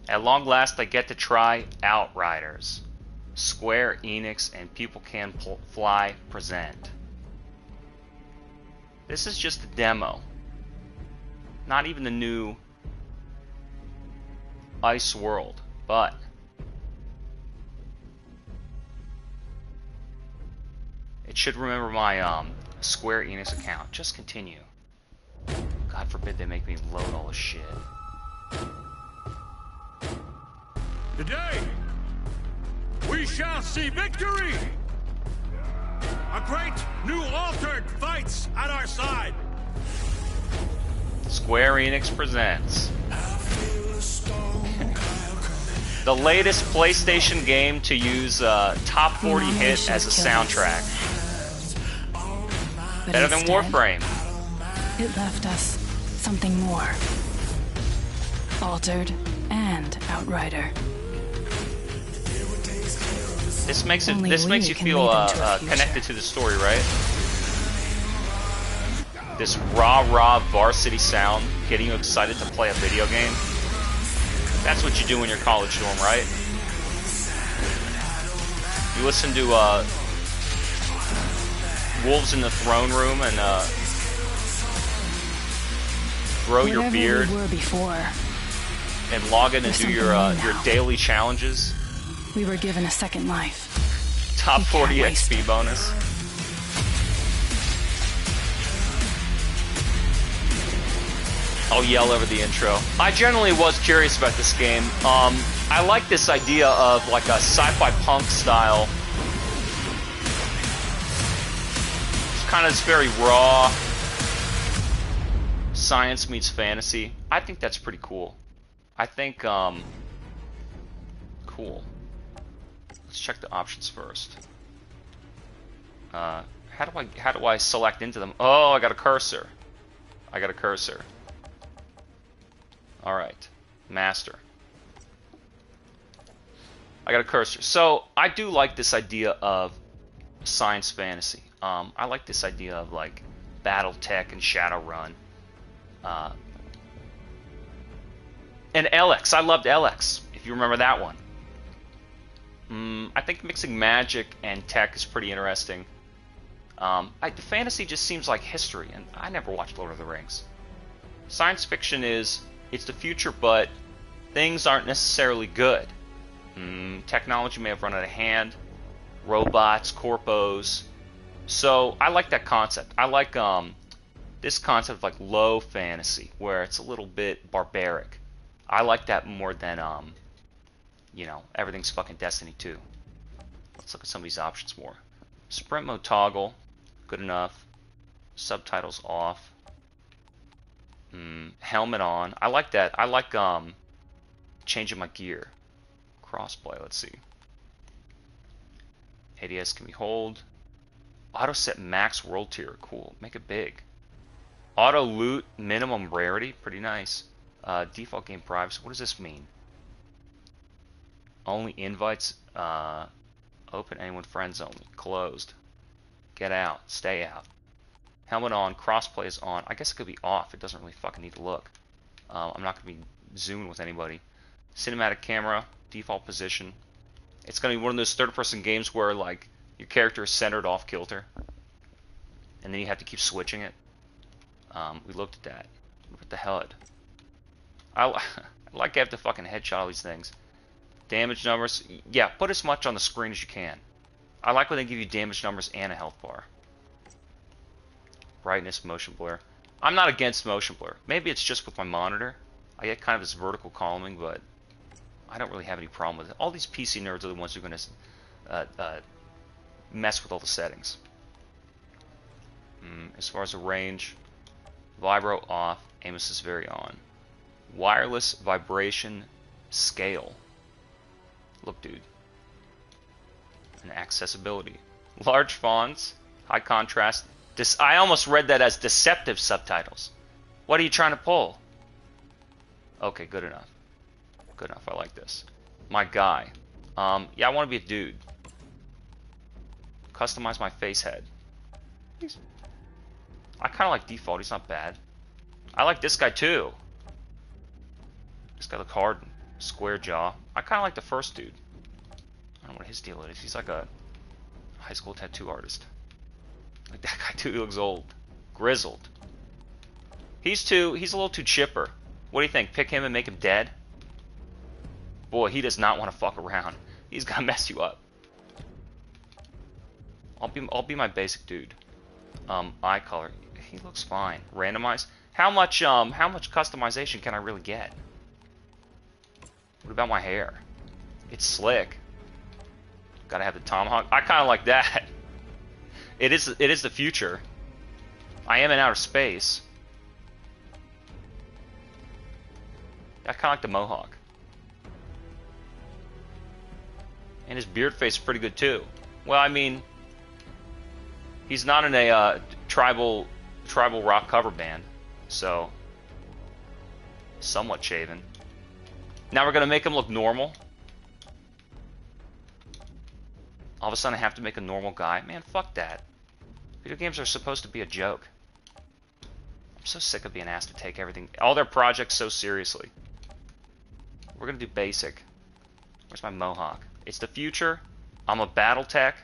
At long last, I get to try Outriders. Square Enix and People Can Fly present. This is just a demo. Not even the new Ice World, but it should remember my Square Enix account. Just continue. God forbid they make me load all this shit. Today, we shall see victory! A great new altered fights at our side! Square Enix presents the latest PlayStation game to use Top 40 hit as a soundtrack. Better than Warframe. It left us something more. Altered and Outrider. This makes you feel connected to the story, right? This rah varsity sound getting you excited to play a video game. That's what you do in your college dorm, right? You listen to Wolves in the Throne Room and grow your beard We were before. and log in and do your daily challenges. We were given a second life. Top 40 XP bonus. I'll yell over the intro. I generally was curious about this game. I like this idea of like a sci-fi punk style. It's kind of this very raw science meets fantasy. I think that's pretty cool. I think cool. Let's check the options first. How do I select into them? Oh, I got a cursor. Alright. Master. I got a cursor. So, I do like this idea of science fantasy. I like this idea of, like, Battletech and Shadowrun. And LX. I loved LX, if you remember that one. I think mixing magic and tech is pretty interesting. The fantasy just seems like history, and I never watched Lord of the Rings. Science fiction it's the future, but things aren't necessarily good. Technology may have run out of hand, robots, corpos. So I like that concept. I like this concept of like low fantasy, where it's a little bit barbaric. I like that more than you know, everything's fucking Destiny 2. Let's look at some of these options more. Sprint mode toggle, good enough. Subtitles off. Helmet on. I like that. I like changing my gear. Crossplay, let's see. ADS can be hold. Auto set max world tier, cool. Make it big. Auto loot minimum rarity, pretty nice. Default game privacy, what does this mean? Only invites, open anyone friends only. Closed. Get out, stay out. Helmet on, crossplay is on. I guess it could be off. It doesn't really fucking need to look. I'm not going to be zooming with anybody. Cinematic camera, default position. It's going to be one of those third-person games where like your character is centered off kilter, and then you have to keep switching it. We looked at that. Look at the HUD. I like I have to fucking headshot all these things. Damage numbers, yeah, put as much on the screen as you can. I like when they give you damage numbers and a health bar. Brightness, motion blur. I'm not against motion blur. Maybe it's just with my monitor. I get kind of this vertical columning, but I don't really have any problem with it. All these PC nerds are the ones who are going to mess with all the settings. As far as the range, vibro off, Amos is very on. Wireless vibration scale. Look, dude. And accessibility. Large fonts, high contrast. I almost read that as deceptive subtitles. What are you trying to pull? Okay, good enough. Good enough, I like this. My guy. Yeah, I want to be a dude. Customize my face head. I kind of like default, he's not bad. I like this guy too. This guy looks hard. Square jaw. I kind of like the first dude. I don't know what his deal is. He's like a high school tattoo artist. Like that guy too, he looks old. Grizzled. He's a little too chipper. What do you think? Pick him and make him dead? Boy, he does not want to fuck around. He's gonna mess you up. I'll be my basic dude. Eye color. He looks fine. Randomized. How much customization can I really get? What about my hair? It's slick. Gotta have the tomahawk. I kind of like that. It is the future. I am in outer space. I kind of like the mohawk. And his beard face is pretty good too. Well, I mean, he's not in a tribal rock cover band, so somewhat shaven. Now we're gonna make him look normal. All of a sudden I have to make a normal guy. Man, fuck that. Video games are supposed to be a joke. I'm so sick of being asked to take everything, all their projects so seriously. We're gonna do basic. Where's my mohawk? It's the future. I'm a battle tech.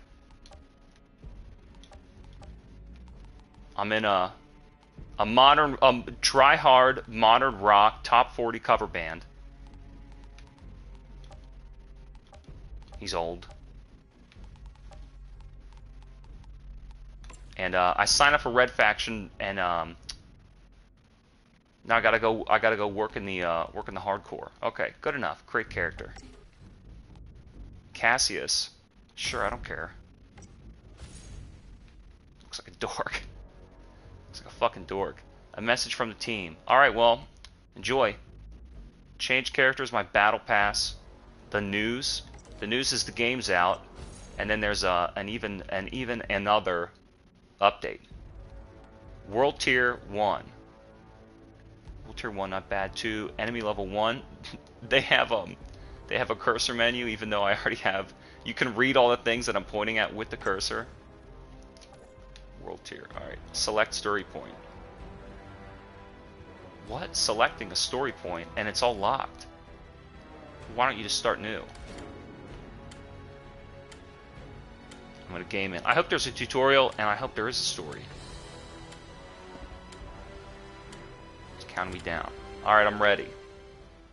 I'm in a modern, try-hard, modern rock, top 40 cover band. He's old. And I signed up for Red Faction, and now I gotta go work in the hardcore. Okay, good enough. Create character. Cassius. Sure, I don't care. Looks like a dork. Looks like a fucking dork. A message from the team. Alright, well, enjoy. Change characters, my battle pass. The news. The news is the game's out. And then there's an even another update. World Tier 1. World Tier 1 not bad too. Enemy level 1. They have a cursor menu, even though I already have. You can read all the things that I'm pointing at with the cursor. World tier. Alright. Select story point. What? Selecting a story point and it's all locked. Why don't you just start new? I'm gonna game it. I hope there's a tutorial and I hope there is a story. It's counting me down. Alright, I'm ready.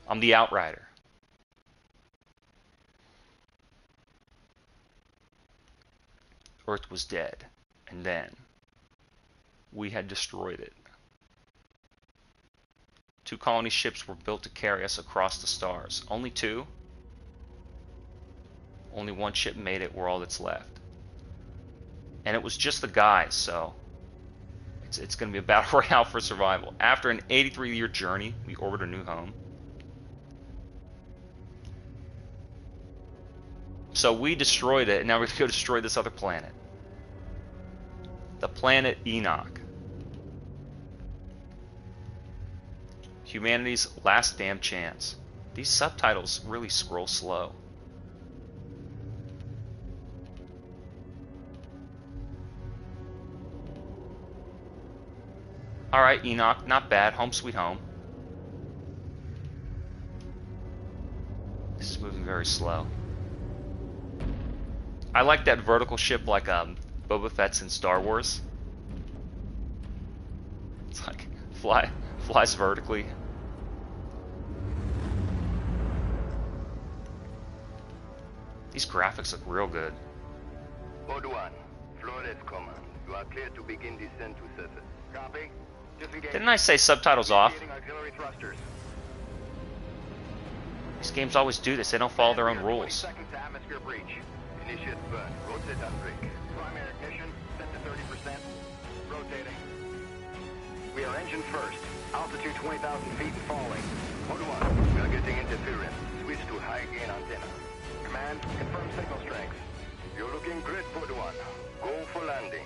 I'm the Outrider. Earth was dead, and then we had destroyed it. 2 colony ships were built to carry us across the stars. Only 2? Only 1 ship made it. We're all that's left. And it was just the guys, so it's going to be a battle royale for survival. After an 83-year journey, we orbit a new home. So we destroyed it, and now we're going to go destroy this other planet. The planet Enoch. Humanity's last damn chance. These subtitles really scroll slow. Alright, Enoch, not bad. Home sweet home. This is moving very slow. I like that vertical ship like Boba Fett's in Star Wars. It's like flies vertically. These graphics look real good. Code 1, Flores Command. You are clear to begin descent to surface. Copy. Didn't I say subtitles off? Auxiliary thrusters. These games always do this. They don't follow their own rules. Seconds to atmosphere breach. Initiate burn. Rotate unbreak. Primary ignition set to 30%. Rotating. We are engine first. Altitude 20,000 feet and falling. Code 1, we are getting interference. Switch to high gain antenna. Command, confirm signal strength. You're looking great, Code 1. Go for landing.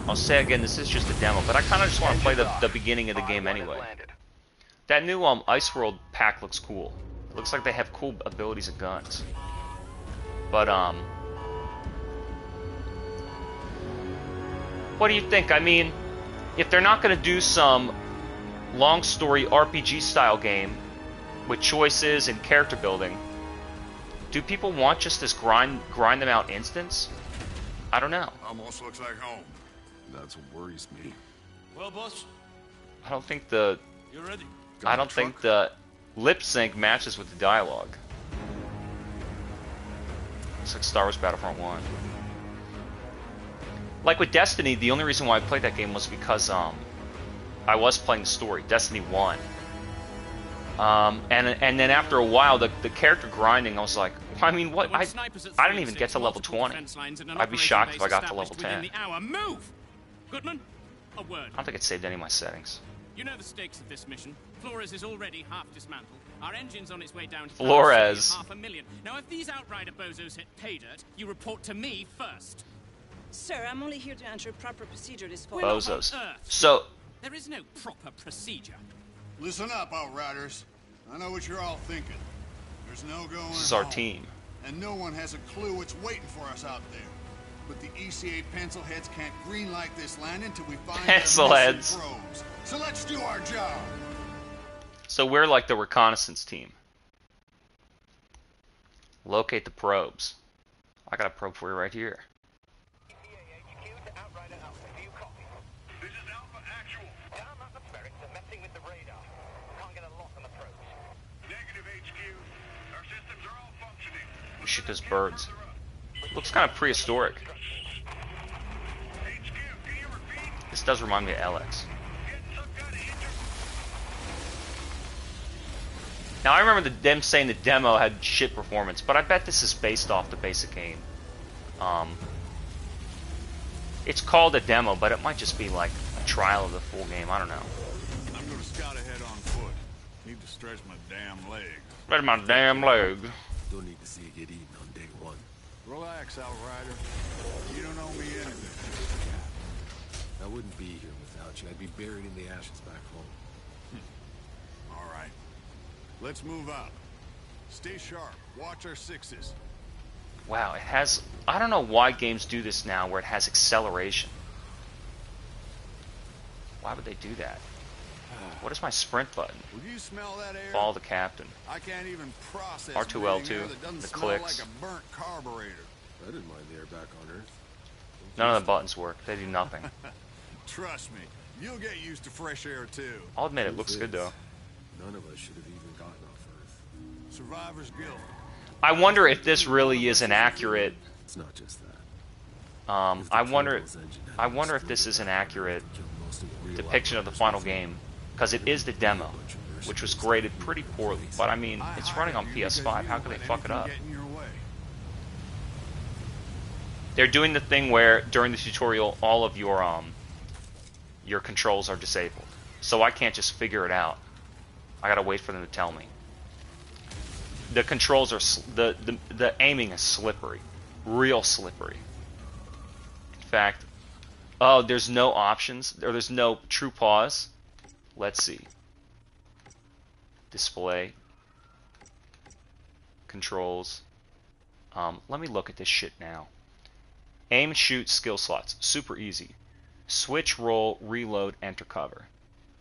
I'll say again, this is just a demo, but I kind of just want to play the beginning of the game anyway. That new Ice World pack looks cool. It looks like they have cool abilities and guns. But what do you think? I mean, if they're not going to do some long story RPG style game with choices and character building, do people want just this grind them out instance? I don't know. Almost looks like home. That's what worries me. Well, boss, I don't think the you ready? I don't think the lip sync matches with the dialogue. It's like Star Wars Battlefront 1. Like with Destiny, the only reason why I played that game was because I was playing the story, Destiny 1. And then after a while, the character grinding, I was like, I mean, what? I didn't even get to level 20. I'd be shocked if I got to level 10. Move! Goodman, a word. I don't think it saved any of my settings. You know the stakes of this mission. Flores is already half dismantled. Our engine's on its way down to Flores. $500,000. Now, if these Outrider bozos hit pay dirt, you report to me first. Sir, I'm only here to ensure proper procedure is followed. Bozos. On Earth. So, There is no proper procedure. Listen up, Outriders. I know what you're all thinking. There's no going this is our home, team. and no one has a clue what's waiting for us out there. But the ECA pencilheads can't greenlight this land until we find Pencilheads. their missing probes. So let's do our job. So we're like the reconnaissance team. Locate the probes. I got a probe for you right here. This is Alpha Actual. Down atmospheric, they're messing with the radar. Can't get a lock on the probes. Negative HQ. Our systems are all functioning. We shoot those birds. Looks kind of prehistoric. HQ, can you repeat? This does remind me of LX. Getting some kind of inter- Now I remember them saying the demo had shit performance, but I bet this is based off the basic game. It's called a demo, but it might just be like a trial of the full game. I don't know. I'm gonna scout ahead on foot. Need to stretch my damn legs. Right in my damn leg. Don't need to see you get eaten on day one. Relax, Outrider. You don't owe me anything. I wouldn't be here without you. I'd be buried in the ashes back home. All right. Let's move out. Stay sharp. Watch our sixes. Wow, it has... I don't know why games do this now where it has acceleration. Why would they do that? What is my sprint button? Will you smell that air? Follow the captain. I can't even process R2L2, breathing air that doesn't the smell clicks. like a burnt carburetor. I didn't mind the air back on Earth. None of the buttons work. They do nothing. Trust me, you'll get used to fresh air too. I'll admit it looks good though. None of us should have even gotten off Earth. Survivor's guilt. I wonder if this really is an accurate... It's not just that. I wonder if this is an accurate depiction of the final game, because it is the demo, which was graded pretty poorly. But I mean, it's running on PS5. How could they fuck it up? Get in your way. They're doing the thing where during the tutorial, all of your controls are disabled, so I can't just figure it out. I gotta wait for them to tell me. The controls are the aiming is slippery, real slippery. In fact, oh, there's no options, or there's no true pause. Let's see. Display. Controls. Let me look at this shit now. Aim, shoot, skill slots. Super easy. Switch, roll, reload, enter cover.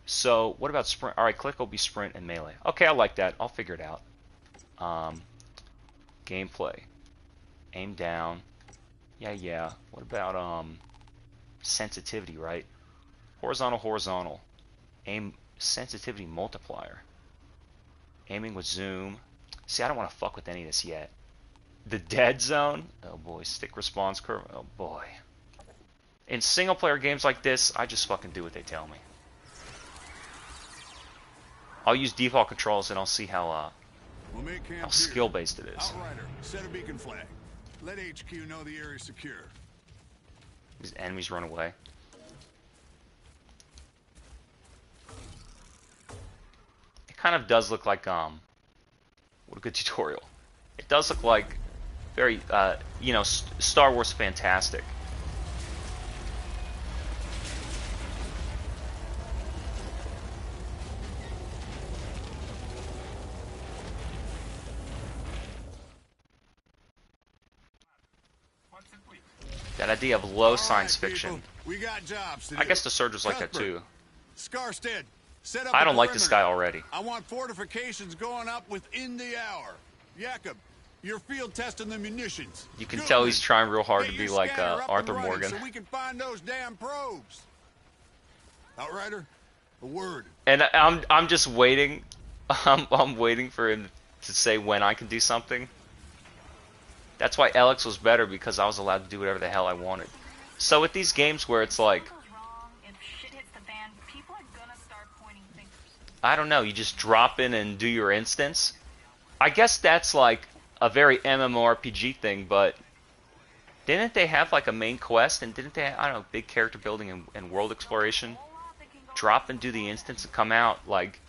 So, what about sprint? Alright, click will be sprint and melee. Okay, I like that. I'll figure it out. Gameplay. Aim down. Yeah. What about, sensitivity, right? Horizontal. Aim, sensitivity multiplier. Aiming with zoom. See, I don't want to fuck with any of this yet. The dead zone. Oh boy, stick response curve. Oh boy. In single player games like this, I just fucking do what they tell me. I'll use default controls and I'll see how We'll make camp here. skill based it is. Outrider, set a beacon flag. Let HQ know the area's secure. These enemies run away. It kind of does look like what a good tutorial. It does look like very Star Wars fantastic. Da da idea of low All science right, fiction. people, we got jobs to I do. guess the Surge was like that Cuthbert, too. Scarstead, set up I a don't like this perimeter. guy already. I want fortifications going up within the hour. Jakob, you're field testing the munitions. You can Good tell man. he's trying real hard Get to be your like scanner up and Arthur running Morgan. so we can find those damn probes. Outrider, a word. And I'm just waiting. I'm waiting for him to say when I can do something. That's why Alex was better, because I was allowed to do whatever the hell I wanted. So with these games where it's like, I don't know, you just drop in and do your instance. I guess that's like a very MMORPG thing, but didn't they have like a main quest, and didn't they have, I don't know, big character building and world exploration? Drop and do the instance and come out. Like,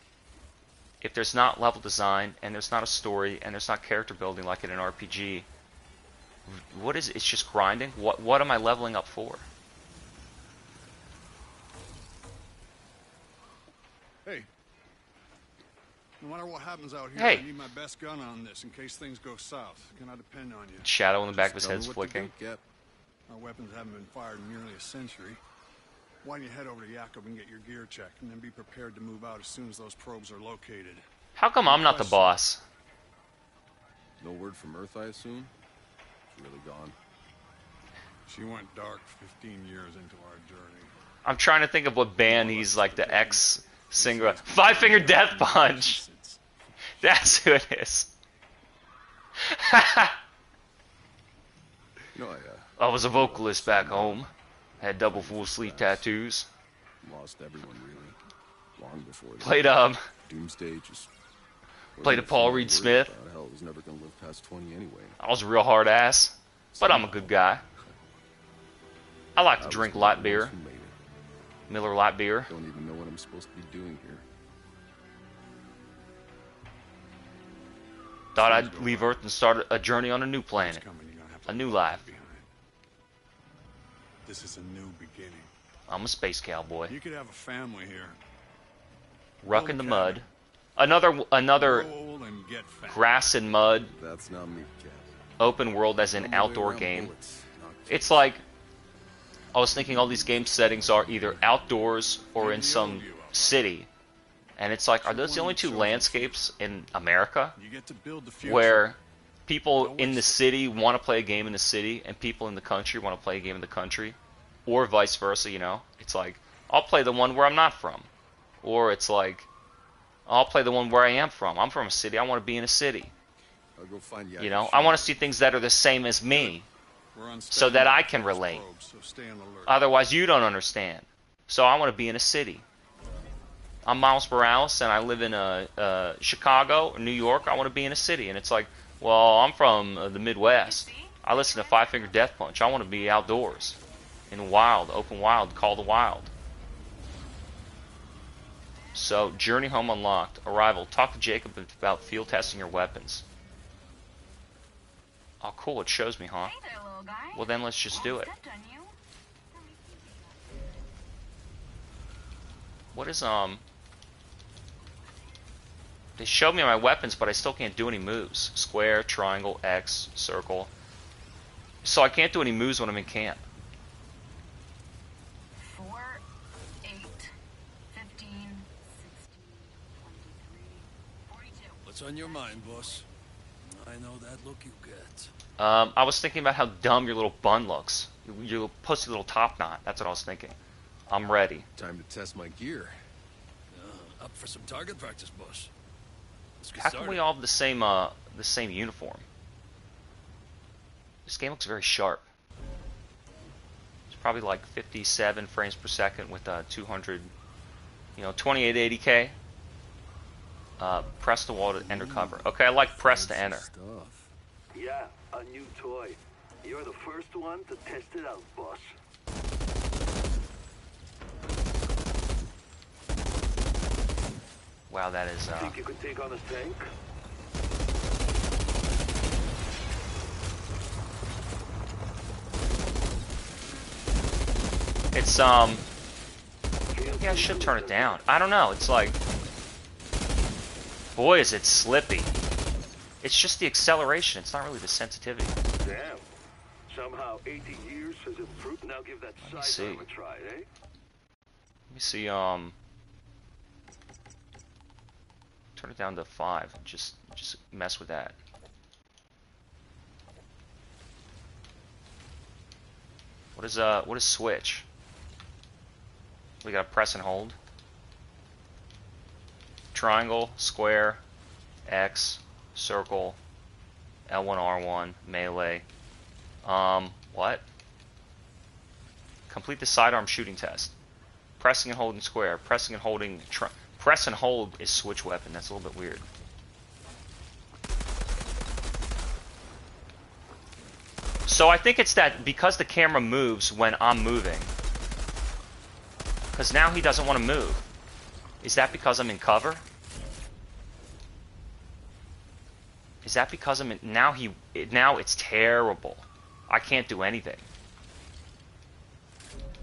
if there's not level design, and there's not a story, and there's not character building like in an RPG, what is it? It's just grinding? What am I leveling up for? Hey, no matter what happens out here, Hey. I need my best gun on this in case things go south. Can I depend on you? Shadow in the back of his Tell me head's what to flicking. do, Cap. Our weapons haven't been fired in nearly a century. Why don't you head over to Jakob and get your gear checked, and then be prepared to move out as soon as those probes are located. How come I'm not the boss? No word from Earth, I assume? She's really gone. She went dark 15 years into our journey. I'm trying to think of what band he's like, the ex-singer. Five Finger Death Punch! That's who it is. You know, I was a vocalist back home. Had double full sleeve tattoos. lost everyone, really. Long before that. Played Doomsday just... Played a Paul Reed Smith. Hell, it was never going to live past 20 anyway. I was a real hard ass, but I'm a good guy. I like to drink light beer. Miller Light beer. Don't even know what I'm supposed to be doing here. Thought I'd leave Earth and start a journey on a new planet. It's coming, you're gonna have to A new leave life. behind. This is a new beginning. I'm a space cowboy. You could have a family here. Ruck in the mud. Another Roll and get fat. grass and mud That's not me, Cap. open world as an I'm way outdoor around game. bullets, not It's like, I was thinking all these game settings are either outdoors or in some city. And it's like, are those the only two landscapes in America You get to build the future. where people in the city want to play a game in the city and people in the country want to play a game in the country? Or vice versa, you know? It's like, I'll play the one where I'm not from. Or it's like, I'll play the one where I am from. I'm from a city, I want to be in a city. I'll go find You know, I want to see things that are the same as me, We're on so that standby I can for those relate. probes, so stay on alert. Otherwise, you don't understand. So I want to be in a city. I'm Miles Morales, and I live in Chicago or New York. I want to be in a city, and it's like, well, I'm from the Midwest. I listen to Five Finger Death Punch. I want to be outdoors, in wild, open wild, call the wild. So, journey home unlocked. Arrival. Talk to Jacob about field testing your weapons. Oh, cool. It shows me, huh? Hey there, little guy. Well, then let's just do it. Stepped on you. What is, They showed me my weapons, but I still can't do any moves. Square, triangle, X, circle. So I can't do any moves when I'm in camp. 4, 8, 15, 16, 23, 42. What's on your mind, boss? I know that look you get. I was thinking about how dumb your little bun looks. Your pussy little top knot. That's what I was thinking. I'm ready. Time to test my gear. Up for some target practice, boss. Let's get How started. can we all have the same uniform? This game looks very sharp. It's probably like 57 frames per second with 200, 2880K. Press the wall to enter cover. Okay, I like press to enter. Stuff. Yeah, a new toy. You're the first one to test it out, boss. Wow, that is Think you could take on a tank? it's maybe I should turn it down. I don't know. It's like, boy, is it slippy. It's just the acceleration. It's not really the sensitivity. Damn. Somehow 80 years Has improved. Now give that Let me see. sidearm a try, eh? Let me see. Turn it down to 5. Just mess with that. What is switch? We got press and hold. Triangle, square, X, circle, L1, R1, melee. What? Complete the sidearm shooting test. Pressing and holding square. Pressing and holding... Press and hold is switch weapon. That's a little bit weird. So I think it's that because the camera moves when I'm moving. Because now he doesn't want to move. Is that because I'm in cover? Is that because I'm in... Now it's terrible. I can't do anything.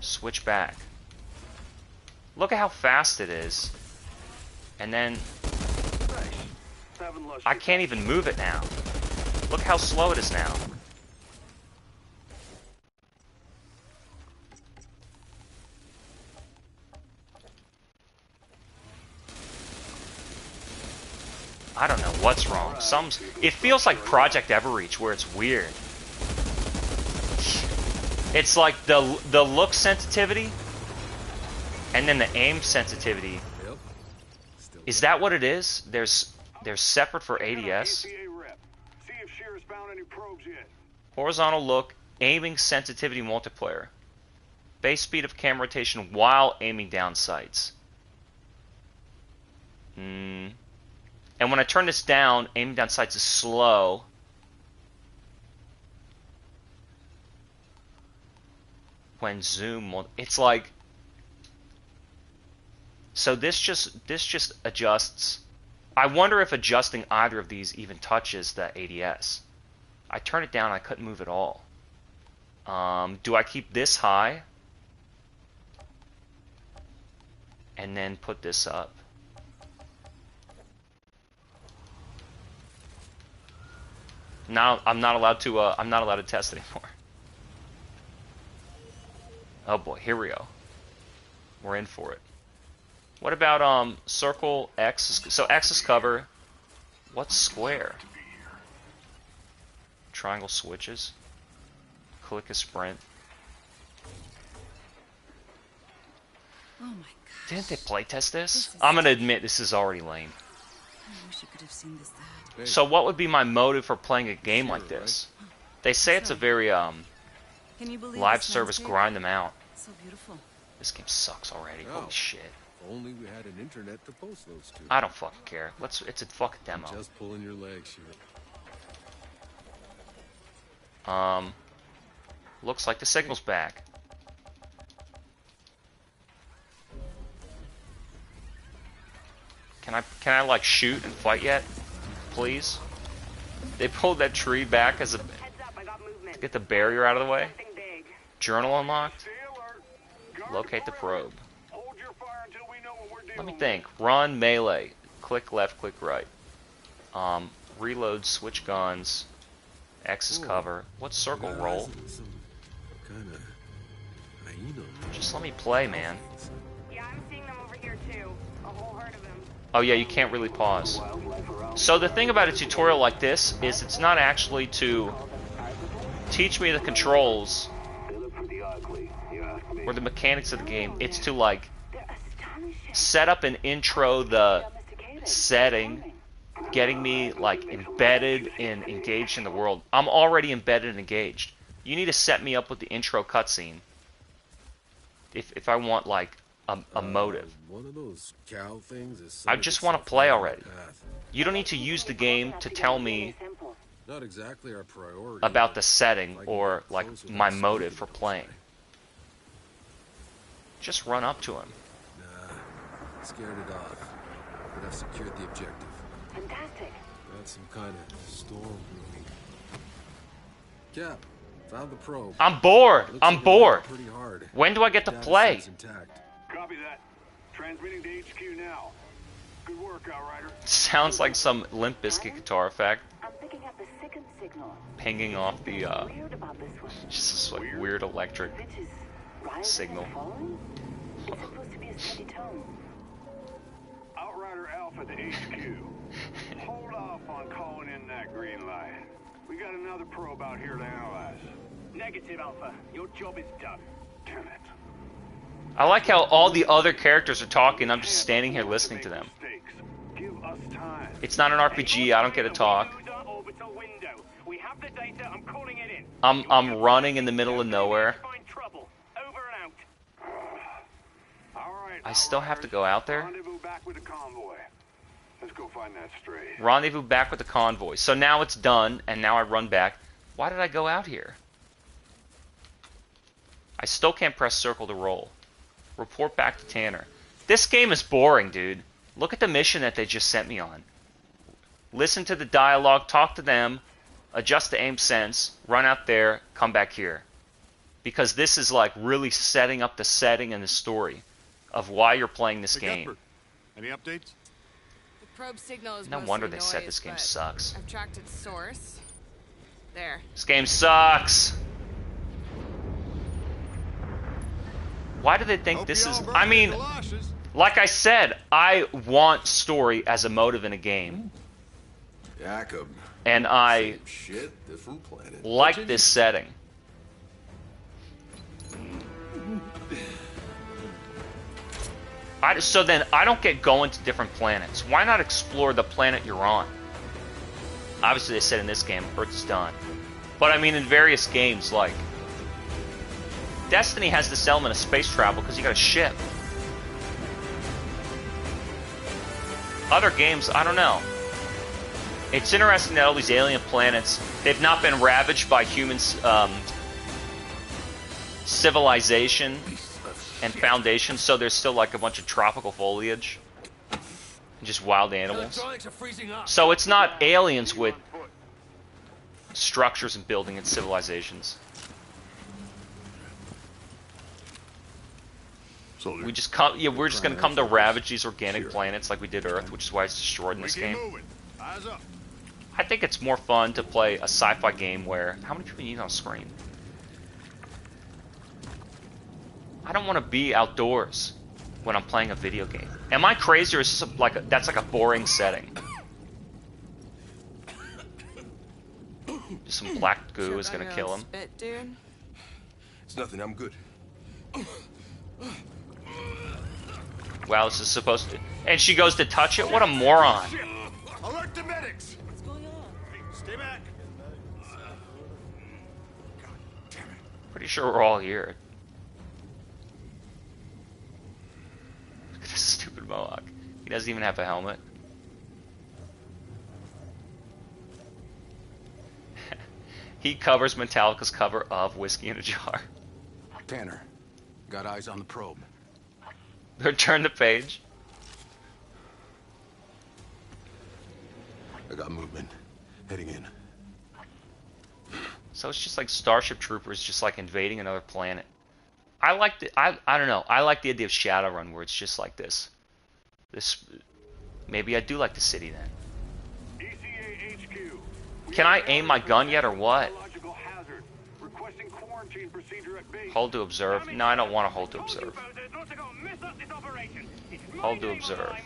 Switch back. Look at how fast it is. And then... I can't even move it now. Look how slow it is now. I don't know what's wrong. It feels like Project Everreach, where it's weird. It's like the look sensitivity, and then the aim sensitivity. Is that what it is? There's separate for ADS. Horizontal look, aiming sensitivity multiplier. Base speed of camera rotation while aiming down sights. And when I turn this down, aiming down sights is slow. When zoom, it's like... So this just adjusts. I wonder if adjusting either of these even touches the ADS. I turn it down, I couldn't move at all. Do I keep this high? And then put this up? Now I'm not allowed to test anymore. Oh boy, here we go. We're in for it. What about circle X? So X is cover. What's square? Triangle switches. Click a sprint. Oh my gosh. Didn't they playtest this? I'm gonna admit this is already lame. I wish you could have seen this. So what would be my motive for playing a game like this? They say it's a very Can you believe live this service landscape? grind them out. So beautiful. This game sucks already. Oh. Holy shit. Only we had an internet to post those to. I don't fucking care. It's a fucking demo. Just pulling your leg, shit. Looks like the signal's back. Can I like shoot and fight yet? Please? They pulled that tree back as a to get the barrier out of the way. Journal unlocked. Locate the probe. Let me think. Run, melee. Click left, click right. Reload, switch guns. X is cover. What's circle roll? Just let me play, man. Yeah, I'm seeing them over here too. A whole herd of them. Oh yeah, you can't really pause. So the thing about a tutorial like this is it's not actually to teach me the controls or the mechanics of the game. It's to like set up and intro the setting, getting me like embedded and engaged in the world. I'm already embedded and engaged. You need to set me up with the intro cutscene if I want like a motive. One of those cow things is I just want to play already. You don't need to use the game to tell me not exactly our priority about the setting or like my motive for playing. Just run up to him. Nah, scared it off. But I've secured the objective. Fantastic. Got some kind of storm brewing. Cap, found the probe. I'm bored. Looks I'm like it bored. went pretty hard. When do I get to Data play? set's intact. Copy that. Transmitting to HQ now. Good work, Outrider. Sounds like some Limp Bizkit guitar effect. I'm picking up the second signal. Pinging off the, Weird about this one. just this like weird electric Which is rising signal. and falling? It's supposed to be a steady tone. Outrider Alpha to HQ. Hold off on calling in that green light. We got another probe out here to analyze. Negative, Alpha. Your job is done. Damn it. I like how all the other characters are talking. I'm just standing here listening to them. Give us time. It's not an RPG. I don't get to talk. We have the data. I'm calling it in. I'm running in the middle of nowhere. Find trouble. Over and out. All right. I still have to go out there. Rendezvous back with the convoy. Let's go find that stray. Rendezvous back with the convoy. So now it's done, and now I run back. Why did I go out here? I still can't press circle to roll. Report back to Tanner. This game is boring, dude. Look at the mission that they just sent me on. Listen to the dialogue, talk to them, adjust the aim sense, run out there, come back here. Because this is like really setting up the setting and the story of why you're playing this game. Any updates? The probe signal is No mostly wonder they said noise, this game but sucks. I've tracked its source. There. This game sucks. Why do they think this is... I mean, like I said, I want story as a motive in a game. Jacob. And I Same shit, different planet. like this setting. So then I don't get going to different planets. Why not explore the planet you're on? Obviously they said in this game, Earth's done. But I mean in various games, like... Destiny has this element of space travel because you got a ship. Other games, I don't know. It's interesting that all these alien planets, they've not been ravaged by humans, civilization and foundation, so there's still like a bunch of tropical foliage and just wild animals. So it's not aliens with structures and building and civilizations. We just come, yeah, we're just gonna come to ravage these organic planets like we did Earth, which is why it's destroyed in this game. I think it's more fun to play a sci-fi game where how many people you need on screen? I don't want to be outdoors when I'm playing a video game. Am I crazy, or is this like that's like a boring setting? Just some black goo is gonna kill him. Spit, dude. It's nothing. I'm good. Wow, this is supposed to... And she goes to touch it? What a moron. Alert the medics! What's going on? Hey, stay back! Pretty sure we're all here. Look at this stupid Mohawk. He doesn't even have a helmet. He covers Metallica's cover of Whiskey in a Jar. Tanner, got eyes on the probe. Turn the page. I got movement. Heading in. So it's just like Starship Troopers just like invading another planet. I like the I don't know. I like the idea of Shadowrun where it's just like this. Maybe I do like the city then. ECA HQ. Can I aim my gun yet or what? Biological hazard. Requesting quarantine procedure at base. Hold to observe. No, I don't want to hold to observe. Hold to observe.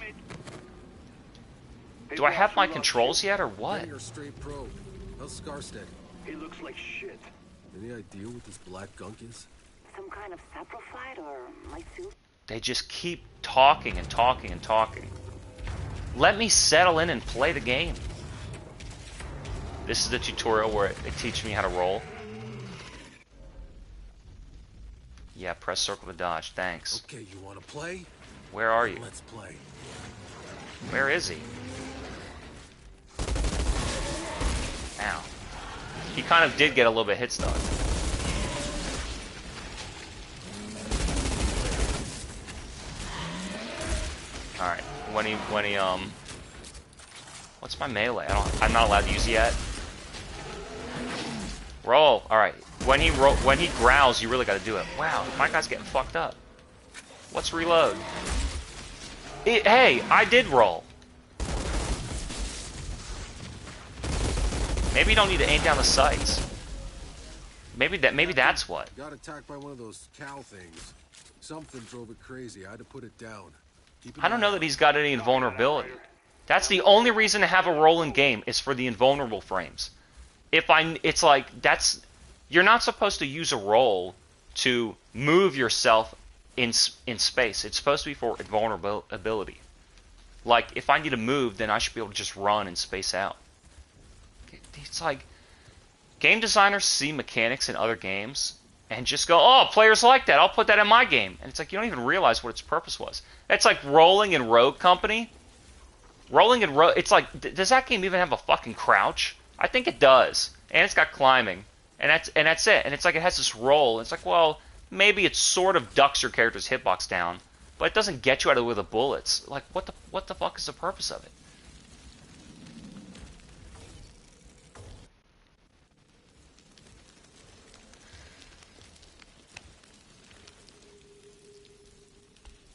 Do I have my controls yet or what? Your straight probe. How's Scarstead? He looks like shit. Any idea what this black gunk is? Some kind of saprophyte or mycelium? They just keep talking and talking and talking. Let me settle in and play the game. This is the tutorial where they teach me how to roll. Yeah, press circle to dodge. Thanks. Okay, you want to play? Where are you? Let's play. Where is he? Ow. He kind of did get a little bit hit stun. Alright, when he, what's my melee? I'm not allowed to use it yet. Roll, alright. When he growls, you really gotta do it. Wow, my guy's getting fucked up. Let's reload. Hey, I did roll. Maybe you don't need to aim down the sights. Maybe that's what. Got attacked by one of those cow things. Something drove it crazy. I had to put it down. I don't know that he's got any invulnerability. That's the only reason to have a rolling game is for the invulnerable frames. It's like you're not supposed to use a roll to move yourself in space. It's supposed to be for invulnerability. Like if I need to move, then I should be able to just run and space out. It's like game designers see mechanics in other games and just go, "Oh, players like that. I'll put that in my game." And it's like you don't even realize what its purpose was. It's like rolling in Rogue Company. Rolling in Rogue, it's like, does that game even have a fucking crouch? I think it does, and it's got climbing, and that's it. And it's like it has this roll. It's like, well, maybe it sort of ducks your character's hitbox down, but it doesn't get you out of the way with the bullets. Like, what the fuck is the purpose of it?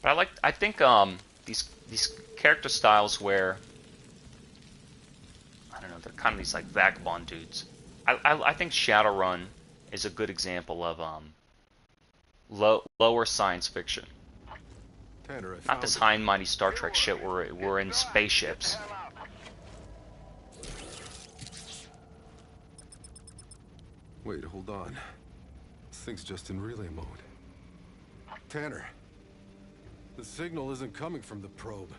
But I think these character styles where I don't know, they're kind of these like vagabond dudes. I think Shadowrun is a good example of lower science fiction. Not this high and mighty Star Trek shit where we're in spaceships. Wait, hold on. This thing's just in relay mode. Tanner, the signal isn't coming from the probe.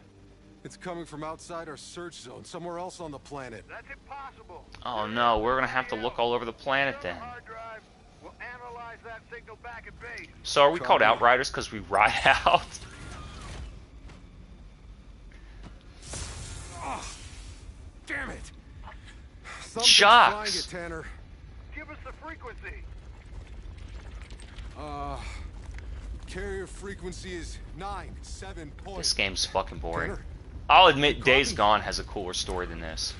It's coming from outside our search zone, somewhere else on the planet. That's impossible. Oh no, we're gonna have to look all over the planet then. We'll analyze that signal back at base. So are we called Outriders because we ride out? Oh, damn it! Shucks. Tanner. Give us the frequency. Carrier frequency is 9.7 points. This game's fucking boring. I'll admit Days Gone has a cooler story than this.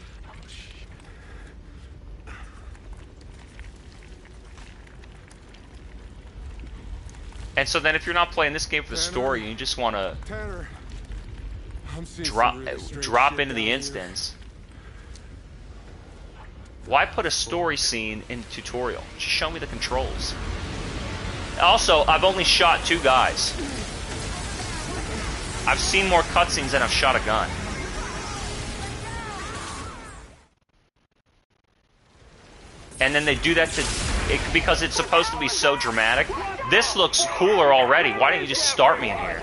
And so then if you're not playing this game for the story and you just want to drop into the instance, why put a story scene in the tutorial? Just show me the controls. Also, I've only shot 2 guys. I've seen more cutscenes than I've shot a gun. And then they do that because it's supposed to be so dramatic. This looks cooler already. Why didn't you just start me in here?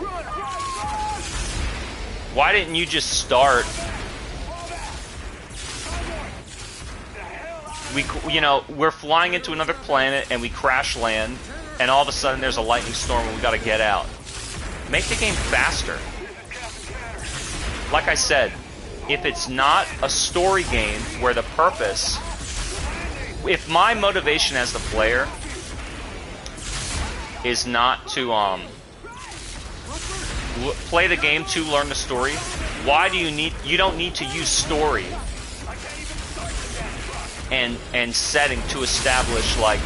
Why didn't you just start? We're flying into another planet and we crash land, and all of a sudden there's a lightning storm and we gotta get out. Make the game faster. Like I said, if it's not a story game where the purpose... If my motivation as the player is not to play the game to learn the story, why do you don't need to use story and setting to establish like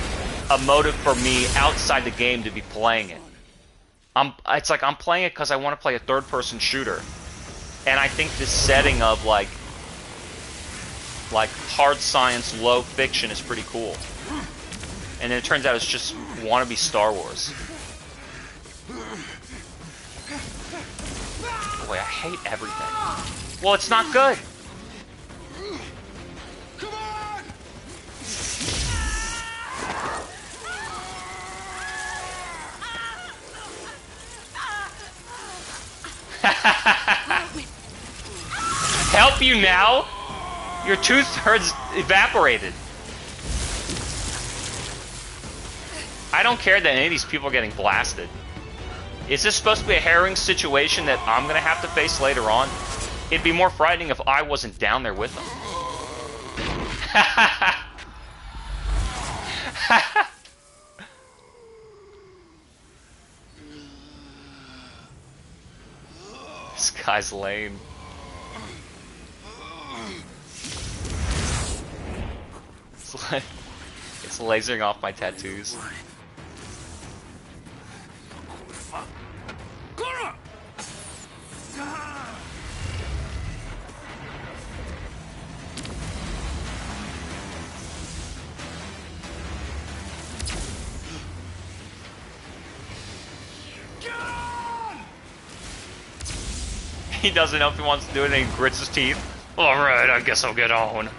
a motive for me outside the game to be playing it. It's like I'm playing it because I want to play a third-person shooter, and I think this setting of like hard science, low fiction is pretty cool. And then it turns out it's just wannabe Star Wars. Boy, I hate everything. Well, it's not good. Come on! Help you now? Your 2/3 evaporated. I don't care that any of these people are getting blasted. Is this supposed to be a harrowing situation that I'm going to have to face later on? It'd be more frightening if I wasn't down there with them. This guy's lame. It's lasering off my tattoos. He doesn't know if he wants to do it, and he grits his teeth. Alright, I guess I'll get on.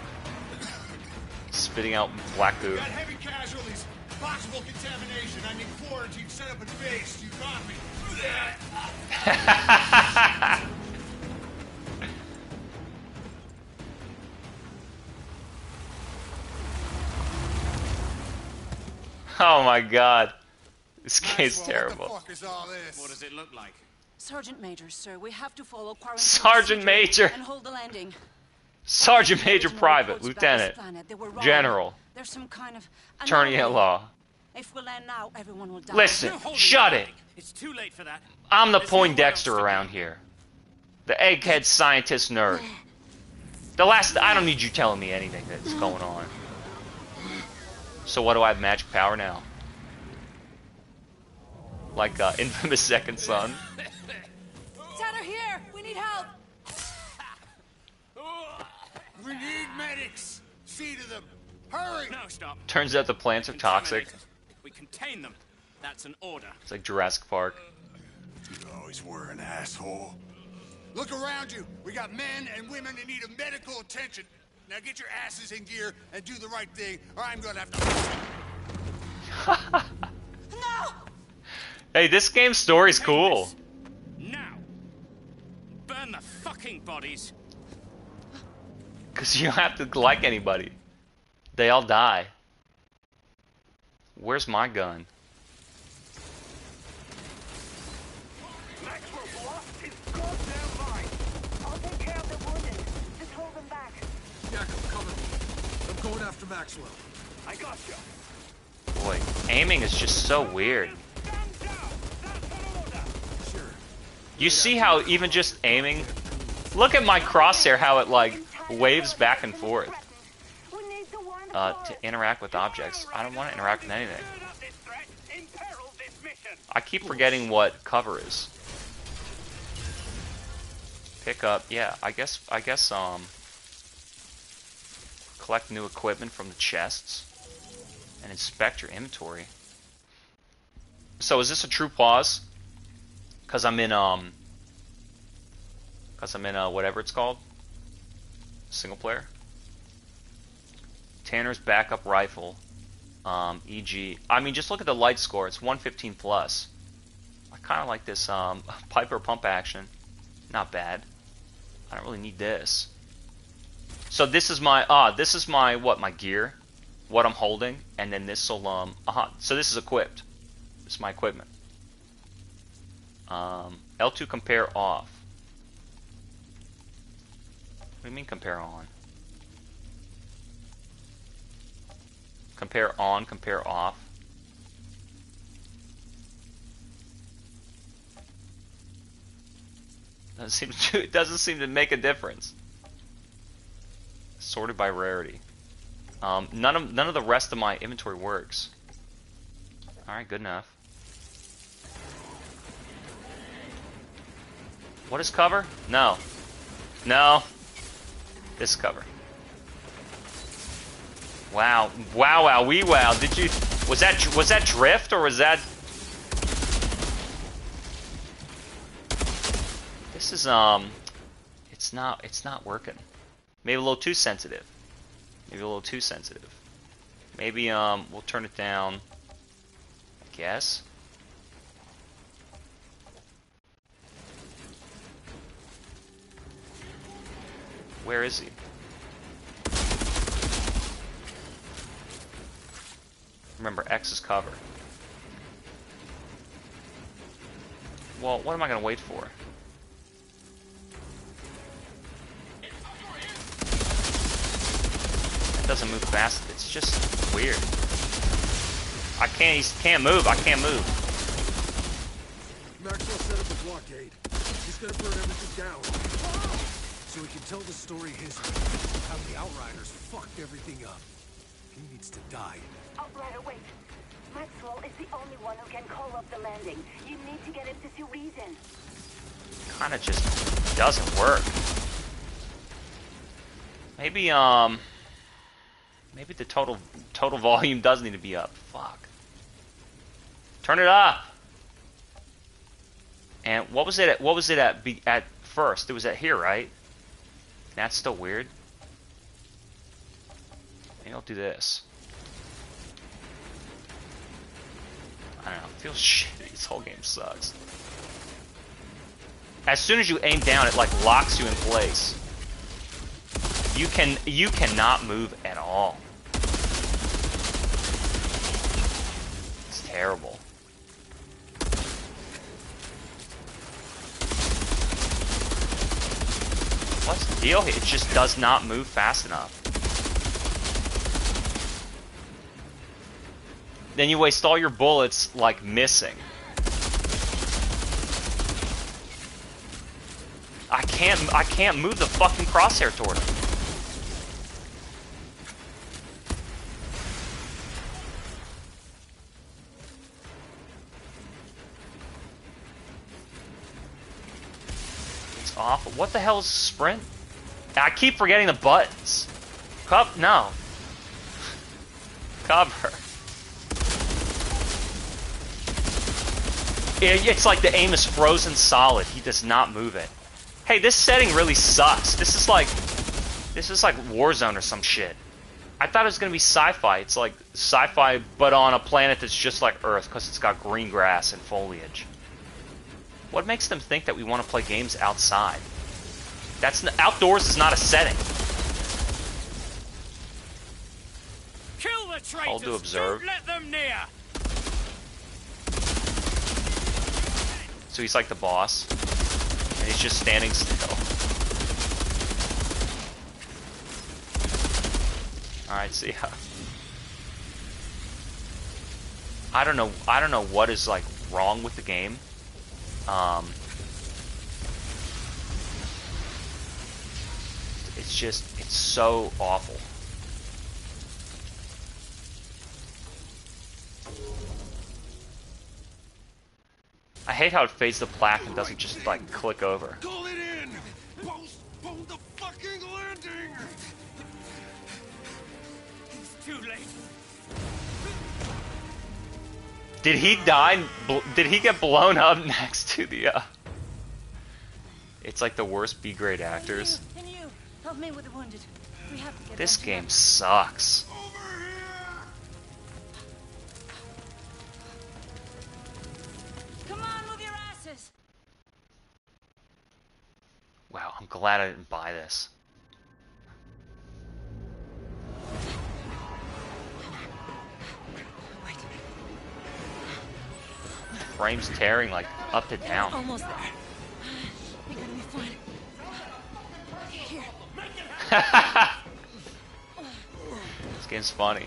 Spitting out black goo. Got heavy casualties. Possible contamination. I need quarantine set up at base. You got me. Oh my god. This game's Maxwell, terrible. What the fuck is all this? What does it look like? Sergeant Major, sir, we have to follow quarantine Sergeant procedure Major. and hold the landing. Sergeant Major Original Private, reports about Lieutenant, this planet, they were wrong. General, There's some kind of Attorney at anomaly. Law. If we land now, everyone will die. Listen, No holding shut the it. landing. It's too late for that. I'm the There's nowhere Poindexter else to around go. here. The egghead scientist nerd. I don't need you telling me anything that's going on. So what do I have magic power now? Like infamous Second Son. Tanner, here! We need help! We need medics. See to them. Hurry. No, stop. Turns out the plants are toxic. We contain them. That's an order. It's like Jurassic Park. You always were an asshole. Look around you. We got men and women in need of medical attention. Now get your asses in gear and do the right thing, or I'm gonna have to. No! Hey, this game's story's cool. Now. Burn the fucking bodies. Because you don't have to like anybody. They all die. Where's my gun? Maxwell's lost his goddamn mind. I'll take care of the wounded. Just hold them back. Jack, I'm coming. I'm going after Maxwell. I gotcha. Boy, aiming is just so weird. Sure. You see how even just aiming... Look at my crosshair, how it like waves back and forth. To interact with objects. I don't want to interact with anything. I keep forgetting what cover is. Pick up, yeah, I guess, collect new equipment from the chests. And inspect your inventory. So is this a true pause? Cause I'm in, whatever it's called. Single player. Tanner's backup rifle, e.g. I mean, just look at the light score. It's 115 plus. I kind of like this Piper pump action. Not bad. I don't really need this. So this is my what, my gear, what I'm holding, and then this will so this is equipped. This is my equipment. L2 compare off. What do you mean compare on? Compare on, compare off. It doesn't seem to make a difference. Sorted by rarity. None of the rest of my inventory works. All right, good enough. What is cover? No. No. This cover. Wow. Wow, wow, wee wow. Did you was that drift or was that This is it's not working. Maybe a little too sensitive. Maybe a little too sensitive. Maybe we'll turn it down. I guess. Where is he? Remember, X is cover. Well, what am I gonna wait for? It doesn't move fast. It's just weird. He can't move. I can't move. Maxwell set up a blockade. He's gonna burn everything down. So he can tell the story his way. How the Outriders fucked everything up. He needs to die. Outrider, wait. Maxwell is the only one who can call up the landing. You need to get him to see reason. Kinda just doesn't work. Maybe maybe the total volume does need to be up. Fuck. Turn it up. And what was it at? What was it at first? It was at here, right? That's still weird. Maybe I'll do this. I don't know. It feels shitty. This whole game sucks. As soon as you aim down, it like locks you in place. You cannot move at all. It's terrible. What's the deal here? It just does not move fast enough. Then you waste all your bullets, like, missing. I can't move the fucking crosshair toward him. It's awful. What the hell is sprint? I keep forgetting the buttons. No. Cover. It's like the aim is frozen solid. He does not move it. Hey, this setting really sucks. This is like Warzone or some shit. I thought it was gonna be sci-fi. It's like sci-fi, but on a planet that's just like Earth because it's got green grass and foliage. What makes them think that we want to play games outside? Outdoors is not a setting. Kill the traitors. Hold to observe. Don't let them near. So he's like the boss, and he's just standing still. All right, see ya. I don't know what is like wrong with the game. It's so awful. I hate how it fades to black and doesn't just like click over. Call it in! Postpone the fucking landing! It's too late. Did he die? Did he get blown up next to the? It's like the worst B-grade actors. Can you help me with the wounded? We have to get This them game sucks. Come on, move your asses. Wow, I'm glad I didn't buy this. Frames tearing like up to down. Almost there. You're gonna be fine. Here. This game's funny.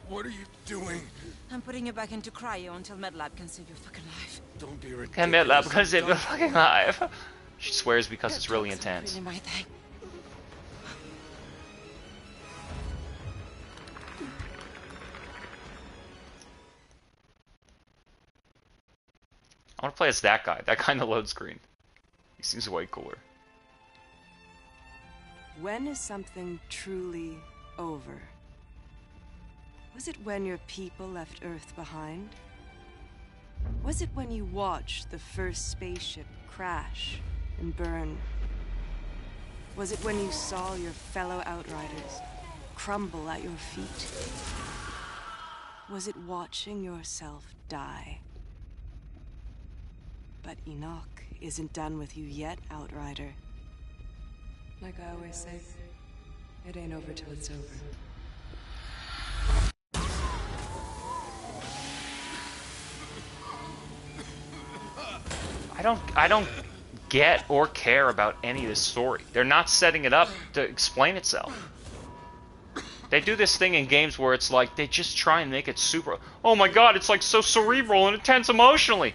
What are you doing? I'm putting you back into cryo until MedLab can save your fucking life. Don't be ridiculous. Can't admit that because it's fucking live. She swears because it's really intense. Really my thing. I want to play as that guy. That guy in the load screen. He seems way cooler. When is something truly over? Was it when your people left Earth behind? Was it when you watched the first spaceship crash and burn? Was it when you saw your fellow Outriders crumble at your feet? Was it watching yourself die? But Enoch isn't done with you yet, Outrider. Like I always say, it ain't over till it's over. I don't get or care about any of this story. They're not setting it up to explain itself. They do this thing in games where it's like they just try and make it super. Oh my god, it's like so cerebral and intense emotionally.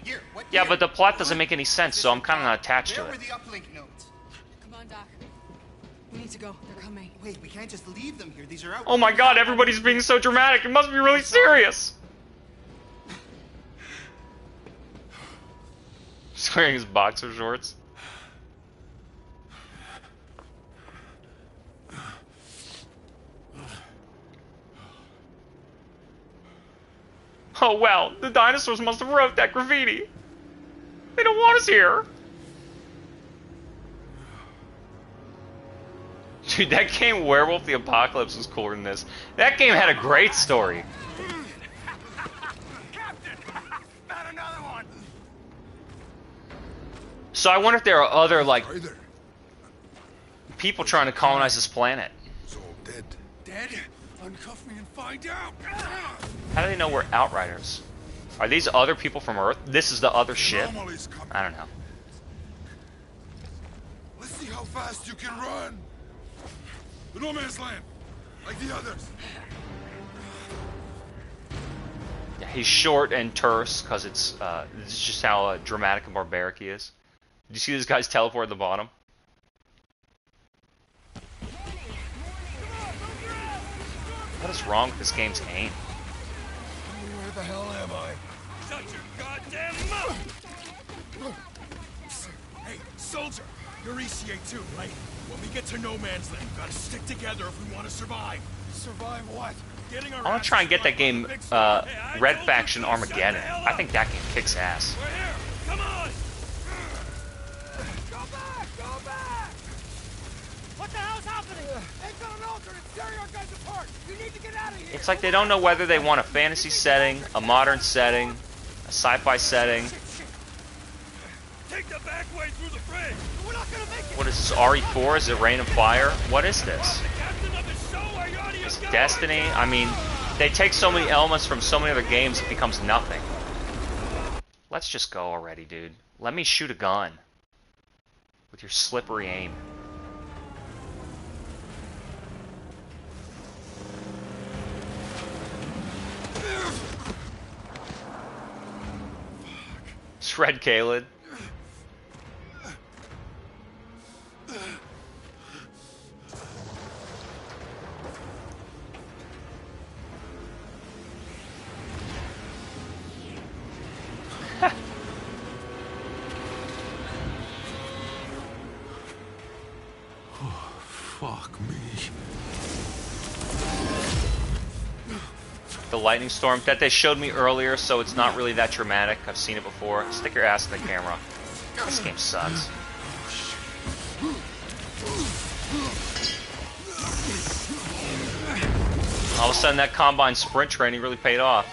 Yeah, but the plot doesn't make any sense, so I'm kind of not attached to it. Come on, Doc. We need to go. They're coming. Wait, we can't just leave them here. These are out. Oh my god, everybody's being so dramatic. It must be really serious. He's wearing his boxer shorts. Oh well, the dinosaurs must have wrote that graffiti. They don't want us here. Dude, that game Werewolf the Apocalypse was cooler than this. That game had a great story. Captain! Not another one! So I wonder if there are other, like, people trying to colonize this planet. So dead. Dead? Uncuff me and find out! How do they know we're Outriders? Are these other people from Earth? This is the other ship? I don't know. Let's see how fast you can run. The no man's land, like the others. Yeah, he's short and terse because it's this is just how dramatic and barbaric he is. Did you see this guy's teleport at the bottom? What is wrong with this game's aim? Where the hell am I? Shut your goddamn mouth! Hey, soldier, you're ECA too, right? When we get to no man's land, we gotta stick together if we want to survive. Survive what? Getting our I want to try and get that game, Red Faction Armageddon. I think that game kicks ass. We're here! Come on! Go back! Go back! What the hell's happening? They've got an altar and tearing our guys apart! You need to get out of here! It's like they don't know whether they want a fantasy setting, a modern setting, a sci-fi setting. Take the back way through the bridge! We're not gonna make it! What is this, RE4? Is it Rain of Fire? What is this? Is it Destiny? I mean, they take so many elements from so many other games, it becomes nothing. Let's just go already, dude. Let me shoot a gun. With your slippery aim. Shred Kaled. Fuck me. The lightning storm that they showed me earlier, so it's not really that dramatic. I've seen it before. Stick your ass in the camera. This game sucks. All of a sudden, that Combine sprint training really paid off.